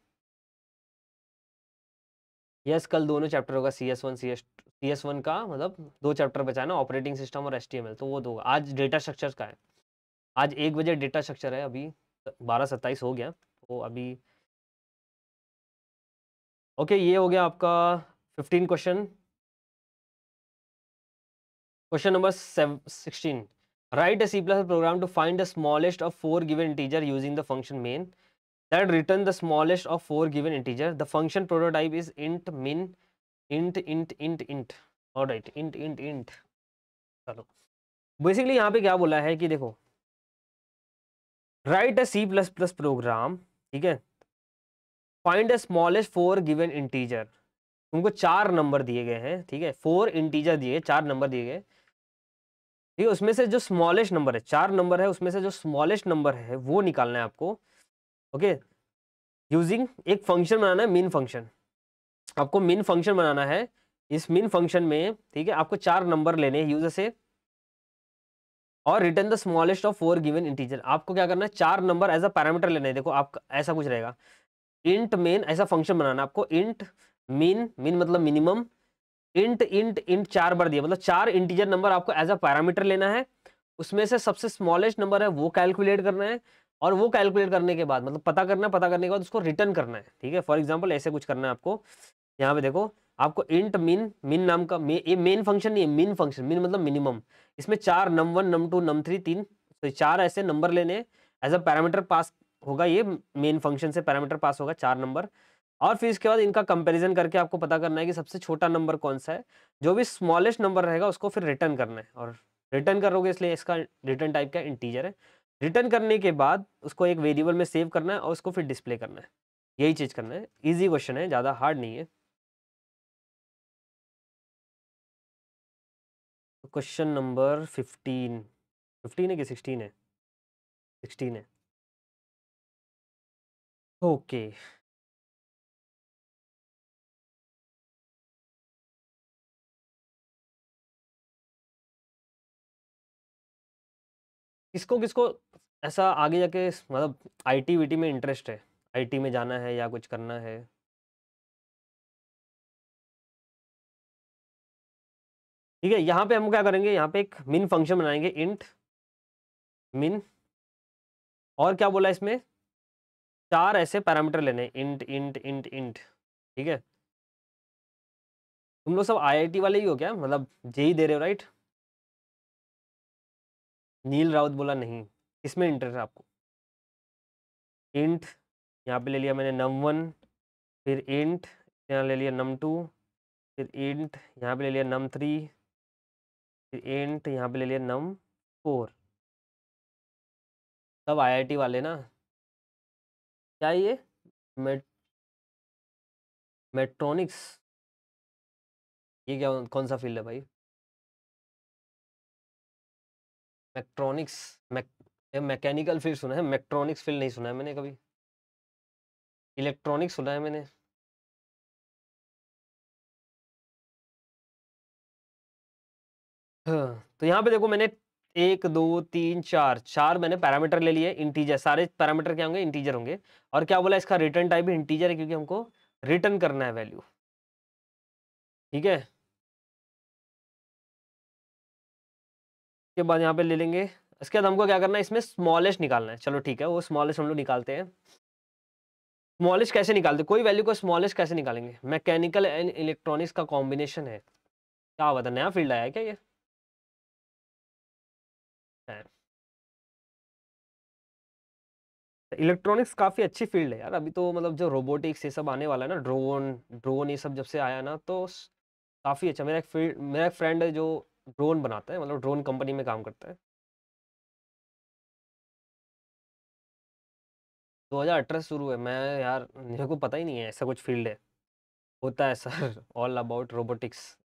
यस, कल दोनों चैप्टर होगा, CS1 का मतलब 2 चैप्टर बचा है ना, ऑपरेटिंग सिस्टम और HTML, तो वो 2। आज डेटा स्ट्रक्चर्स का है, आज 1 बजे डेटा स्ट्रक्चर है, अभी 12:27 हो गया, तो अभी ओके। ये हो गया आपका 15 question. Question number 16, right a C++ program to find the smallest of 4 given integer using the function main that return the smallest of 4 given integer. The function prototype is int min int. Alright, int. चलो, basically यहाँ पे क्या बोला है कि देखो, right a C++ programme, ठीक है, find the smallest 4 given integer. तुमको 4 नंबर दिए गए हैं, ठीक है, 4 इंटीजर दिए, 4 नंबर दिए गए, ठीक है, उसमें से जो स्मॉलेस्ट नंबर है, 4 नंबर है, उसमें से जो स्मॉलेस्ट नंबर है वो निकालना है आपको। ओके, यूजिंग एक फंक्शन बनाना है, मीन फंक्शन। आपको मीन फंक्शन बनाना है। इस मीन फंक्शन में, ठीक है, आपको 4 नंबर लेने हैं यूजर से और return the smallest of 4 given integer. आपको क्या करना है, 4 नंबर एज अ पैरामीटर लेने हैं। देखो आप ऐसा कुछ रहेगा, इंट मेन, ऐसा फंक्शन बनाना आपको। इंट मीन, मीन मतलब मिनिमम, इंट इंट इंट 4 बार दिया, मतलब 4 इंटीजर नंबर आपको एज अ पैरामीटर लेना है। उसमें से सबसे स्मॉलेस्ट नंबर है वो कैलकुलेट करना है, और वो कैलकुलेट करने के बाद मतलब पता करना है, पता करने के बाद उसको रिटर्न करना है, ठीक है। फॉर एग्जांपल ऐसे कुछ करना है आपको। यहाँ पे देखो, आपको इंट मिन, मिन नाम का ये मेन फंक्शन नहीं है, मिन फंक्शन, मिन मतलब मिनिमम। इसमें 4 num1 num2 num3 3, तो 4 ऐसे नंबर लेने एज अ पैरामीटर पास होगा। ये मेन फंक्शन से पैरामीटर पास होगा 4 नंबर, और फिर इसके बाद इनका कंपैरिजन करके आपको पता करना है कि सबसे छोटा नंबर कौन सा है। जो भी स्मॉलेस्ट नंबर रहेगा उसको फिर रिटर्न करना है, और रिटर्न करोगे इसलिए इसका रिटर्न टाइप का इंटीजर है। रिटर्न करने के बाद उसको एक वेरिएबल में सेव करना है और उसको फिर डिस्प्ले करना है। यही चीज़ करना है। ईजी क्वेश्चन है, ज़्यादा हार्ड नहीं है। क्वेश्चन नंबर 15 है कि 16 है? 16 है। ओके, किसको किसको ऐसा आगे जाके मतलब आईटी वीटी में इंटरेस्ट है, आईटी में जाना है या कुछ करना है? ठीक है, यहाँ पे हम क्या करेंगे, यहाँ पे एक मिन फंक्शन बनाएंगे, इंट मिन, और क्या बोला इसमें, 4 ऐसे पैरामीटर लेने, इंट इंट इंट इंट, ठीक है। तुम लोग सब आईआईटी वाले ही हो क्या, मतलब जेई दे रहे हो राइट? नील राउत बोला नहीं, किसमें इंटरेस्ट है आपको? इंट यहाँ पे ले लिया मैंने num1, फिर इंट यहाँ ले लिया num2, फिर इंट यहाँ पे ले लिया num3, फिर इंट यहाँ पे ले लिया num4। सब आईआईटी वाले ना? क्या ये मेट मेट्रॉनिक्स, ये क्या, कौन सा फील्ड है भाई? मेट्रॉनिक्स, मैकेनिकल फील्ड सुना है, मेट्रॉनिक्स फील्ड नहीं सुना है मैंने कभी। इलेक्ट्रॉनिक्स सुना है मैंने। हाँ, तो यहाँ पे देखो, मैंने 1 2 3 4 4 मैंने पैरामीटर ले लिए, इंटीजर। सारे पैरामीटर क्या होंगे, इंटीजर होंगे। और क्या बोला, इसका रिटर्न टाइप भी इंटीजर है, क्योंकि हमको रिटर्न करना है वैल्यू, ठीक है। उसके बाद यहाँ पे ले लेंगे, इसके बाद हमको क्या करना है, इसमें स्मॉलेस्ट निकालना है। चलो ठीक है, वो स्मॉलेस्ट हम लोग निकालते हैं। स्मॉलेस्ट कैसे निकालते, कोई वैल्यू को स्मॉलेस्ट कैसे निकालेंगे? मैकेनिकल एंड इलेक्ट्रॉनिक्स का कॉम्बिनेशन है। क्या बता, नया फील्ड आया है क्या ये? इलेक्ट्रॉनिक्स काफ़ी अच्छी फील्ड है यार। अभी तो मतलब जो रोबोटिक्स ये सब आने वाला है ना, ड्रोन ड्रोन ये सब जब से आया ना, तो काफ़ी अच्छा। मेरा एक फ्रेंड है जो ड्रोन बनाता है, मतलब ड्रोन कंपनी में काम करता है। 2018 से शुरू है। मैं यार, मेरे को पता ही नहीं है ऐसा कुछ फील्ड है, होता है सर। All about robotics.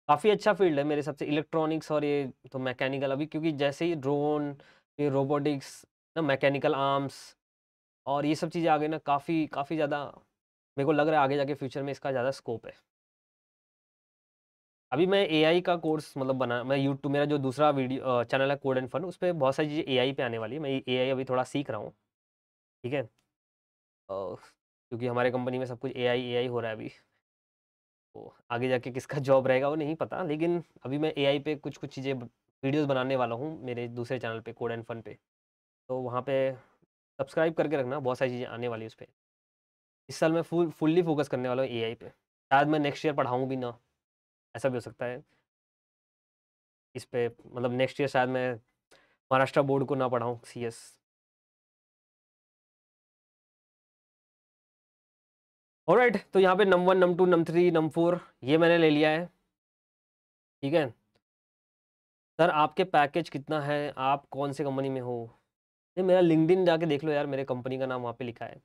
काफ़ी अच्छा फील्ड है मेरे हिसाब से इलेक्ट्रॉनिक्स, और ये तो मैकेनिकल अभी, क्योंकि जैसे ही ड्रोन, ये रोबोटिक्स ना, मैकेनिकल आर्म्स और ये सब चीज़ें आ गई ना, काफ़ी काफ़ी ज़्यादा मेरे को लग रहा है आगे जाके फ्यूचर में इसका ज़्यादा स्कोप है। अभी मैं एआई का कोर्स मतलब बना, मैं यूट्यूब, मेरा जो दूसरा वीडियो चैनल है कोड एंड फन, उस पर बहुत सारी चीज़ें एआई पे आने वाली है। मैं एआई अभी थोड़ा सीख रहा हूँ, ठीक है। क्योंकि हमारे कंपनी में सब कुछ एआई हो रहा है अभी। तो आगे जाके किसका जॉब रहेगा वो नहीं पता, लेकिन अभी मैं एआई पे कुछ कुछ चीज़ें वीडियोस बनाने वाला हूँ मेरे दूसरे चैनल पे, कोड एंड फन पे। तो वहाँ पे सब्सक्राइब करके रखना, बहुत सारी चीज़ें आने वाली है उस पर। इस साल मैं फुल्ली फोकस करने वाला हूँ एआई पे। शायद मैं नेक्स्ट ईयर पढ़ाऊँ भी ना, ऐसा भी हो सकता है इस पे। मतलब नेक्स्ट ईयर शायद मैं महाराष्ट्र बोर्ड को ना पढ़ाऊँ सीएस। ऑलराइट, तो यहाँ पे नम 1 नम 2 नम 3 नम 4 ये मैंने ले लिया है, ठीक है। सर आपके पैकेज कितना है, आप कौन से कंपनी में हो? ये मेरा लिंक्डइन जाके देख लो यार, मेरे कंपनी का नाम वहाँ पे लिखा है,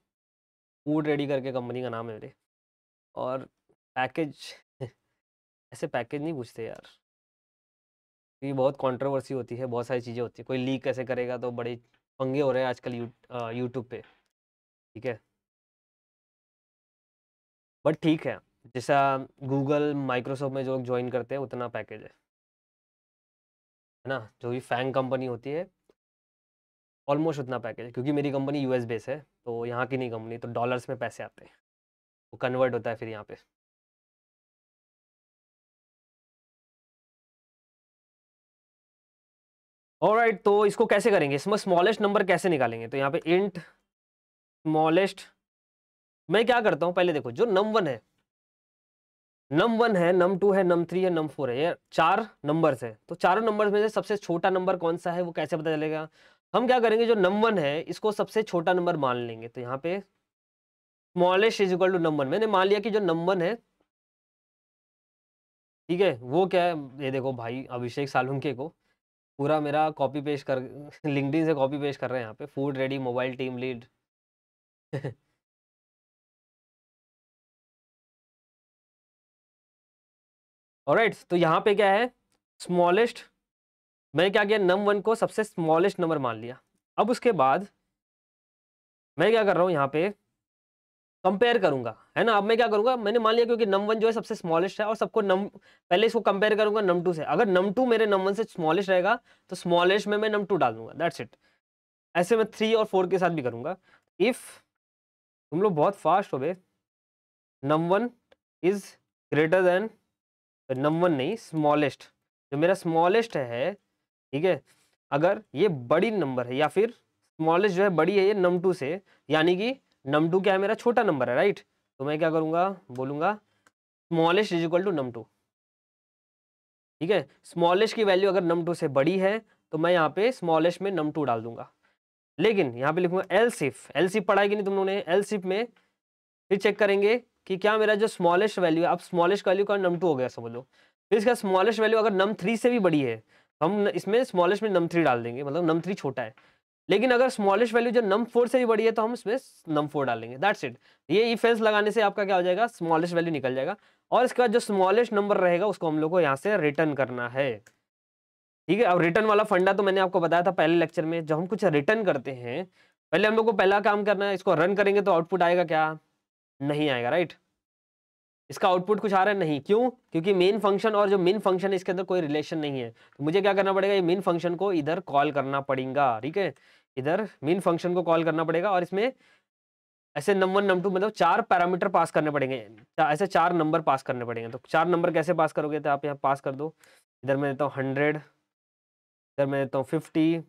फूड रेडी करके कंपनी का नाम है मेरे। और पैकेज ऐसे पैकेज नहीं पूछते यार, ये बहुत कंट्रोवर्सी होती है, बहुत सारी चीज़ें होती है, कोई लीक कैसे करेगा, तो बड़े पंगे हो रहे हैं आजकल यूट्यूब पे, ठीक है। बट ठीक है, जैसा गूगल माइक्रोसॉफ्ट में जो लोग ज्वाइन करते हैं उतना पैकेज है ना। जो भी फैंग कंपनी होती है ऑलमोस्ट उतना पैकेज है, क्योंकि मेरी कंपनी यूएस बेस है, तो यहाँ की नहीं कंपनी, तो डॉलर्स में पैसे आते हैं, वो कन्वर्ट होता है फिर यहाँ पे। ऑलराइट, तो इसको कैसे करेंगे, इसमें स्मॉलेस्ट नंबर कैसे निकालेंगे? तो यहाँ पे इंट स्मॉलेस्ट, मैं क्या करता हूँ पहले देखो, जो नम 1 है, नम 1 है, नम 2 है, नम 3 है, नम 4 है, ये 4 नंबर्स है। तो चारों नंबर्स में से सबसे छोटा नंबर कौन सा है वो कैसे पता चलेगा? हम क्या करेंगे, जो नम 1 है इसको सबसे छोटा नंबर मान लेंगे। तो यहाँ पे स्मॉलेस्ट इज इक्वल टू नम 1, मैंने मान लिया कि जो नम 1 है, ठीक है, वो क्या है, ये देखो भाई अभिषेक सालुंके को पूरा मेरा कॉपी पेस्ट कर लिंक्डइन से कॉपी पेस्ट कर रहे हैं यहाँ पे, food ready mobile team lead alright, तो यहाँ पे क्या है, स्मॉलेस्ट, मैंने क्या किया, नम 1 को सबसे स्मॉलेस्ट नंबर मान लिया। अब उसके बाद मैं क्या कर रहा हूँ, यहाँ पे कंपेयर करूंगा, है ना। अब मैं क्या करूंगा, मैंने मान लिया क्योंकि नम 1 जो है सबसे स्मॉलेस्ट है, और सबको पहले इसको कंपेयर करूंगा नम 2 से। अगर नम 2 मेरे नम 1 से स्मॉलेस्ट रहेगा तो स्मॉलेस्ट में मैं नम 2 डाल दूंगा, दैट्स इट। ऐसे मैं 3 और 4 के साथ भी करूंगा। इफ तुम लोग बहुत फास्ट हो गए, नम 1 इज ग्रेटर देन, नम 1 नहीं, स्मॉलेस्ट, जो मेरा स्मॉलेस्ट है, ठीक है, अगर ये बड़ी नंबर है, या फिर स्मॉलेस्ट जो है बड़ी है ये नम 2 से, यानी कि नम 2 क्या है, मेरा छोटा नंबर है, राइट। तो मैं क्या करूंगा, बोलूंगा स्मॉलेस्ट इज इक्वल टू नम 2, ठीक है। स्मॉलेस्ट की वैल्यू अगर नम 2 से बड़ी है तो मैं यहाँ पे स्मॉलेस्ट में नम 2 डाल दूंगा। लेकिन यहाँ पे लिखूंगा एल्स इफ, एल्स इफ पढ़ा है कि नहीं तुम लोगों ने? एल्स इफ में फिर चेक करेंगे कि क्या मेरा जो स्मॉलेस्ट वैल्यू है, अब स्मॉलेस्ट वैल्यू का नम 2 हो गया समझ लो, फिर इसका स्मॉलेस्ट वैल्यू अगर नम 3 से भी बड़ी है, हम इसमें स्मॉलेस्ट में नम 3 डाल देंगे, मतलब नम 3 छोटा है। लेकिन अगर स्मॉलेस्ट वैल्यू जो नम 4 से भी बड़ी है तो हम इसमें नम 4 डालेंगे, दैट्स इट। ये इफ एल्स लगाने से आपका क्या हो जाएगा, स्मॉलेस्ट वैल्यू निकल जाएगा, और इसके बाद जो स्मॉलेस्ट नंबर रहेगा उसको हम लोग को यहाँ से रिटर्न करना है, ठीक है। अब रिटर्न वाला फंडा तो मैंने आपको बताया था पहले लेक्चर में, जब हम कुछ रिटर्न करते हैं पहले हम लोग को पहला काम करना है, इसको रन करेंगे तो आउटपुट आएगा क्या, नहीं आएगा, राइट। इसका आउटपुट कुछ आ रहा है नहीं, क्यों? क्योंकि मेन फंक्शन और जो मेन फंक्शन है इसके अंदर कोई रिलेशन नहीं है, तो मुझे क्या करना पड़ेगा, ये मेन फंक्शन को इधर कॉल करना पड़ेगा, ठीक है। इधर मेन फंक्शन को कॉल करना पड़ेगा, और इसमें ऐसे नम 1 नम 2 मतलब 4 पैरामीटर पास करने पड़ेंगे, ऐसे 4 नंबर पास करने पड़ेंगे। तो 4 नंबर कैसे पास करोगे, तो आप यहाँ पास कर दो, इधर मैं देता हूँ 100, इधर मैं देता हूँ 50,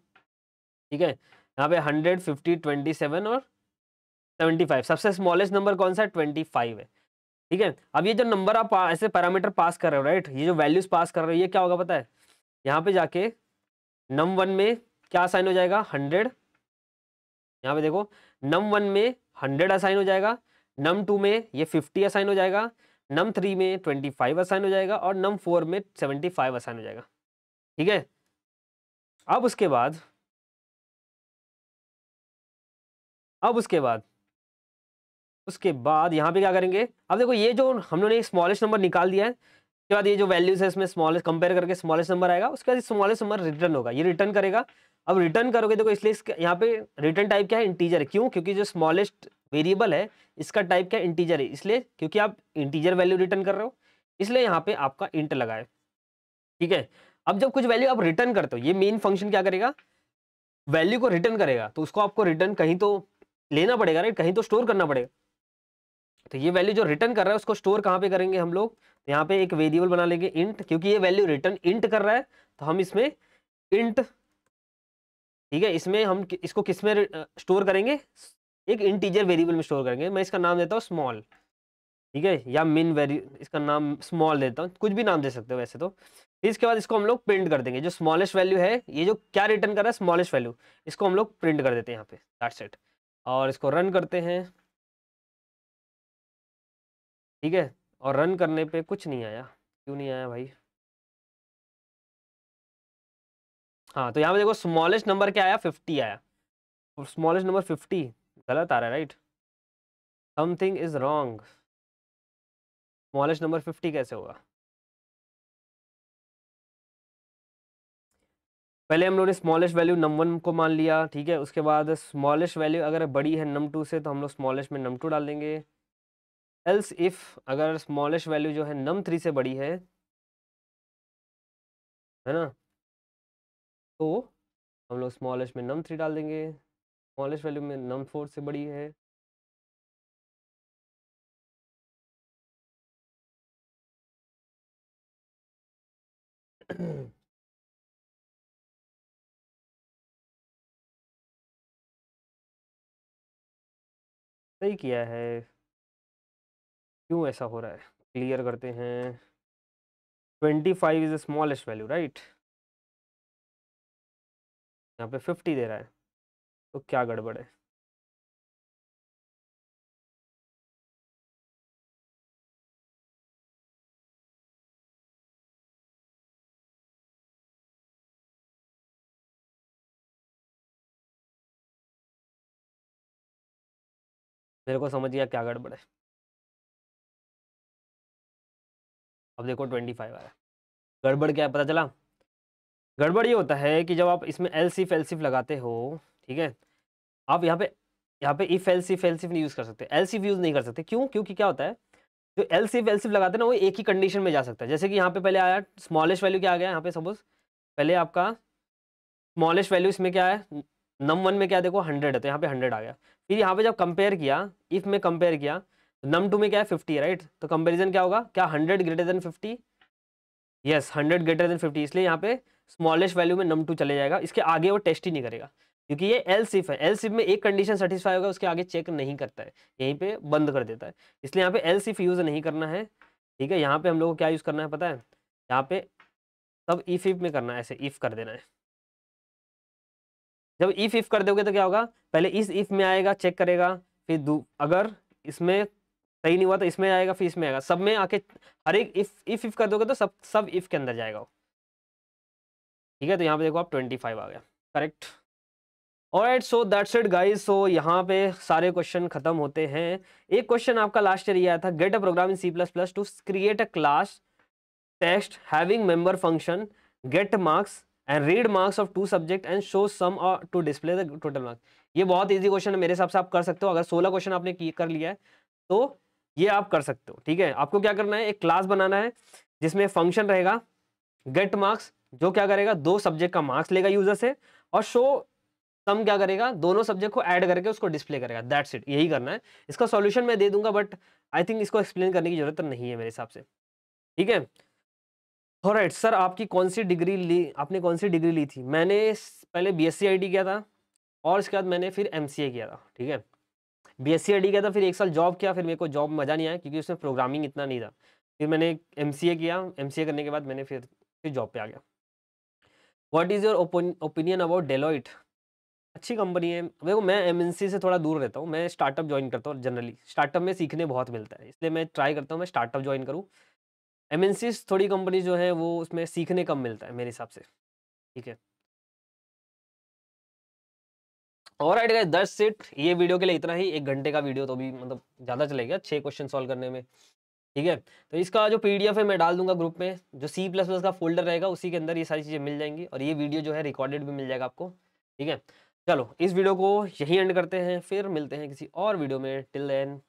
ठीक है। यहाँ पे 100 50 27 और 75, सबसे स्मॉलेस्ट नंबर कौन सा है, 25 है, ठीक है। अब ये जो नंबर आप ऐसे पैरामीटर पास कर रहे हो, राइट, ये जो वैल्यूज पास कर रहे हो, ये क्या होगा पता है, यहाँ पे जाके नम 1 में क्या असाइन हो जाएगा, 100, यहाँ पे देखो नम 1 में 100 असाइन हो जाएगा, नम 2 में ये 50 असाइन हो जाएगा, नम 3 में 25 असाइन हो जाएगा, और नम 4 में 75 असाइन हो जाएगा, ठीक है। अब उसके बाद यहाँ पे क्या करेंगे, अब देखो ये जो हम लोगों ने स्मॉलेस्ट नंबर निकाल दिया है, उसके बाद ये जो वैल्यूज है इसमें स्मॉलेस्ट कंपेयर करके स्मॉलेस्ट नंबर आएगा, उसके बाद स्मॉलेस्ट नंबर रिटर्न होगा, ये रिटर्न करेगा। अब रिटर्न करोगे देखो, इसलिए यहाँ पे रिटर्न टाइप क्या है, इंटीजर है, क्यों? क्योंकि जो स्मॉलेस्ट वेरिएबल है इसका टाइप क्या है, इंटीजर है, इसलिए क्योंकि आप इंटीजर वैल्यू रिटर्न कर रहे हो, इसलिए यहाँ पे आपका इंट लगा है, ठीक है। अब जब कुछ वैल्यू आप रिटर्न करते हो, ये मेन फंक्शन क्या करेगा, वैल्यू को रिटर्न करेगा, तो उसको आपको रिटर्न कहीं तो लेना पड़ेगा, राइट, कहीं तो स्टोर करना पड़ेगा। तो ये वैल्यू जो रिटर्न कर रहा है उसको स्टोर कहाँ पे करेंगे हम लोग, तो यहाँ पे एक वेरिएबल बना लेंगे इंट, क्योंकि ये वैल्यू रिटर्न इंट कर रहा है तो हम इसमें इंट, ठीक है, इसमें हम इसको किस में स्टोर करेंगे, एक इंटीजर वेरिएबल में स्टोर करेंगे। मैं इसका नाम देता हूँ स्मॉल, ठीक है, या मिन इसका नाम स्मॉल देता हूँ, कुछ भी नाम दे सकते हो वैसे तो। फिर इसके बाद इसको हम लोग प्रिंट कर देंगे, जो स्मॉलेस्ट वैल्यू है, ये जो क्या रिटर्न कर रहा है स्मॉलेस्ट वैल्यू, इसको हम लोग प्रिंट कर देते हैं यहाँ पे, दैट्स इट। और इसको रन करते हैं, ठीक है, और रन करने पे कुछ नहीं आया, क्यों नहीं आया भाई? हाँ, तो यहाँ पे देखो स्मॉलेस्ट नंबर क्या आया, 50 आया, और स्मॉलेस्ट नंबर 50 गलत आ रहा है, right, something is wrong. Smallest number 50 कैसे होगा? पहले हम लोगों ने स्मॉलेस्ट वैल्यू num1 को मान लिया, ठीक है, उसके बाद स्मॉलेस्ट वैल्यू अगर बड़ी है num2 से तो हम लोग स्मॉलेस्ट में num2 डाल देंगे। एल्स इफ अगर स्मॉलेस्ट वैल्यू जो है num3 से बड़ी है ना, तो हम लोग स्मॉलेस्ट में num3 डाल देंगे। स्मॉलेस्ट वैल्यू में num4 से बड़ी है, सही किया है, क्यों ऐसा हो रहा है, क्लियर करते हैं। 25 is the smallest value, right, यहाँ पे 50 दे रहा है, तो क्या गड़बड़ है? मेरे को समझ गया क्या गड़बड़ है। अब देखो 25 आ रहा है, गड़बड़ क्या है पता चला? गड़बड़ ये होता है कि जब आप इसमें एल्सिफ लगाते हो, ठीक है, आप यहाँ पे इफ एल्सिफ नहीं यूज कर सकते, एल्सिफ यूज नहीं कर सकते, क्यों? क्योंकि क्या होता है, जो एल्सिफ लगाते हैं ना वो एक ही कंडीशन में जा सकता है। जैसे कि यहाँ पे पहले आया स्मॉलेस्ट वैल्यू क्या आ गया, यहाँ पे सपोज पहले आपका स्मॉलेस्ट वैल्यू इसमें क्या है, num1 में क्या देखो 100 है, तो यहाँ पे 100 आ गया। फिर यहाँ पे जब कंपेयर किया, इफ में कंपेयर किया, num2 में क्या है 50 है, राइट, तो कंपेरिजन क्या होगा, क्या 100 greater than 50? Yes, 100 greater than 50, इसलिए यहाँ पे स्मॉलेस्ट वैल्यू में num2 चले जाएगा, इसके आगे वो टेस्ट ही नहीं करेगा, क्योंकि ये एल्सिफ है। एल्सिफ में एक कंडीशन सेटिस्फाई होगा, उसके आगे चेक नहीं करता है, यहीं पे बंद कर देता है, इसलिए यहाँ पे एल्सिफ यूज नहीं करना है, ठीक है। यहाँ पे हम लोग को क्या यूज करना है पता है, यहाँ पे सब इफ में करना है, ऐसे इफ कर देना है। जब इफ कर दोगे तो क्या होगा, पहले इस इफ में आएगा, चेक करेगा, फिर अगर इसमें सही नहीं हुआ तो इसमें आएगा, फिर इसमें आएगा, सब में आके हर एक इफ कर दोगे तो सब इफ के अंदर जाएगा, ठीक है। तो यहाँ पे देखो आप 25 आ गया, correct. Alright, so that's it guys. So यहाँ पे सारे क्वेश्चन खत्म होते हैं। एक क्वेश्चन आपका लास्ट ईयर ये आया था, get a program in C++ to create a class text having member function, get marks and read marks of 2 subject and show sum to display the total marks. ये बहुत easy question है, मेरे हिसाब से आप कर सकते हो। अगर 16 क्वेश्चन आपने कर लिया है तो ये आप कर सकते हो, ठीक है। आपको क्या करना है, एक क्लास बनाना है जिसमें फंक्शन रहेगा गेट मार्क्स, जो क्या करेगा 2 सब्जेक्ट का मार्क्स लेगा यूजर से, और शो सम क्या करेगा, दोनों सब्जेक्ट को ऐड करके उसको डिस्प्ले करेगा, दैट्स इट, यही करना है। इसका सॉल्यूशन मैं दे दूंगा, बट आई थिंक इसको एक्सप्लेन करने की जरूरत नहीं है मेरे हिसाब से, ठीक है। ऑलराइट सर, आपकी कौन सी डिग्री ली, आपने कौन सी डिग्री ली थी? मैंने पहले BSc IT किया था, और इसके बाद मैंने फिर MCA किया था, ठीक है। BSc IT किया था, फिर 1 साल जॉब किया, फिर मेरे को जॉब मज़ा नहीं आया क्योंकि उसमें प्रोग्रामिंग इतना नहीं था। फिर मैंने MCA किया, MCA करने के बाद मैंने फिर जॉब पे आ गया। What is your opinion about Deloitte? अच्छी कंपनी है। देखो मैं MNC से थोड़ा दूर रहता हूँ, मैं स्टार्टअप ज्वाइन करता हूँ। जनरली स्टार्टअप में सीखने बहुत मिलता है, इसलिए मैं ट्राई करता हूँ मैं स्टार्टअप ज्वाइन करूँ। MNC थोड़ी कंपनी जो है वो उसमें सीखने कम मिलता है मेरे हिसाब से, ठीक है। Alright guys, that's it. ये वीडियो के लिए इतना ही, 1 घंटे का वीडियो तो भी मतलब ज़्यादा चलेगा 6 क्वेश्चन सॉल्व करने में, ठीक है। तो इसका जो PDF है मैं डाल दूंगा ग्रुप में, जो C++ का फोल्डर रहेगा उसी के अंदर ये सारी चीज़ें मिल जाएंगी, और ये वीडियो जो है रिकॉर्डेड भी मिल जाएगा आपको, ठीक है। चलो इस वीडियो को यहीं एंड करते हैं, फिर मिलते हैं किसी और वीडियो में। Till then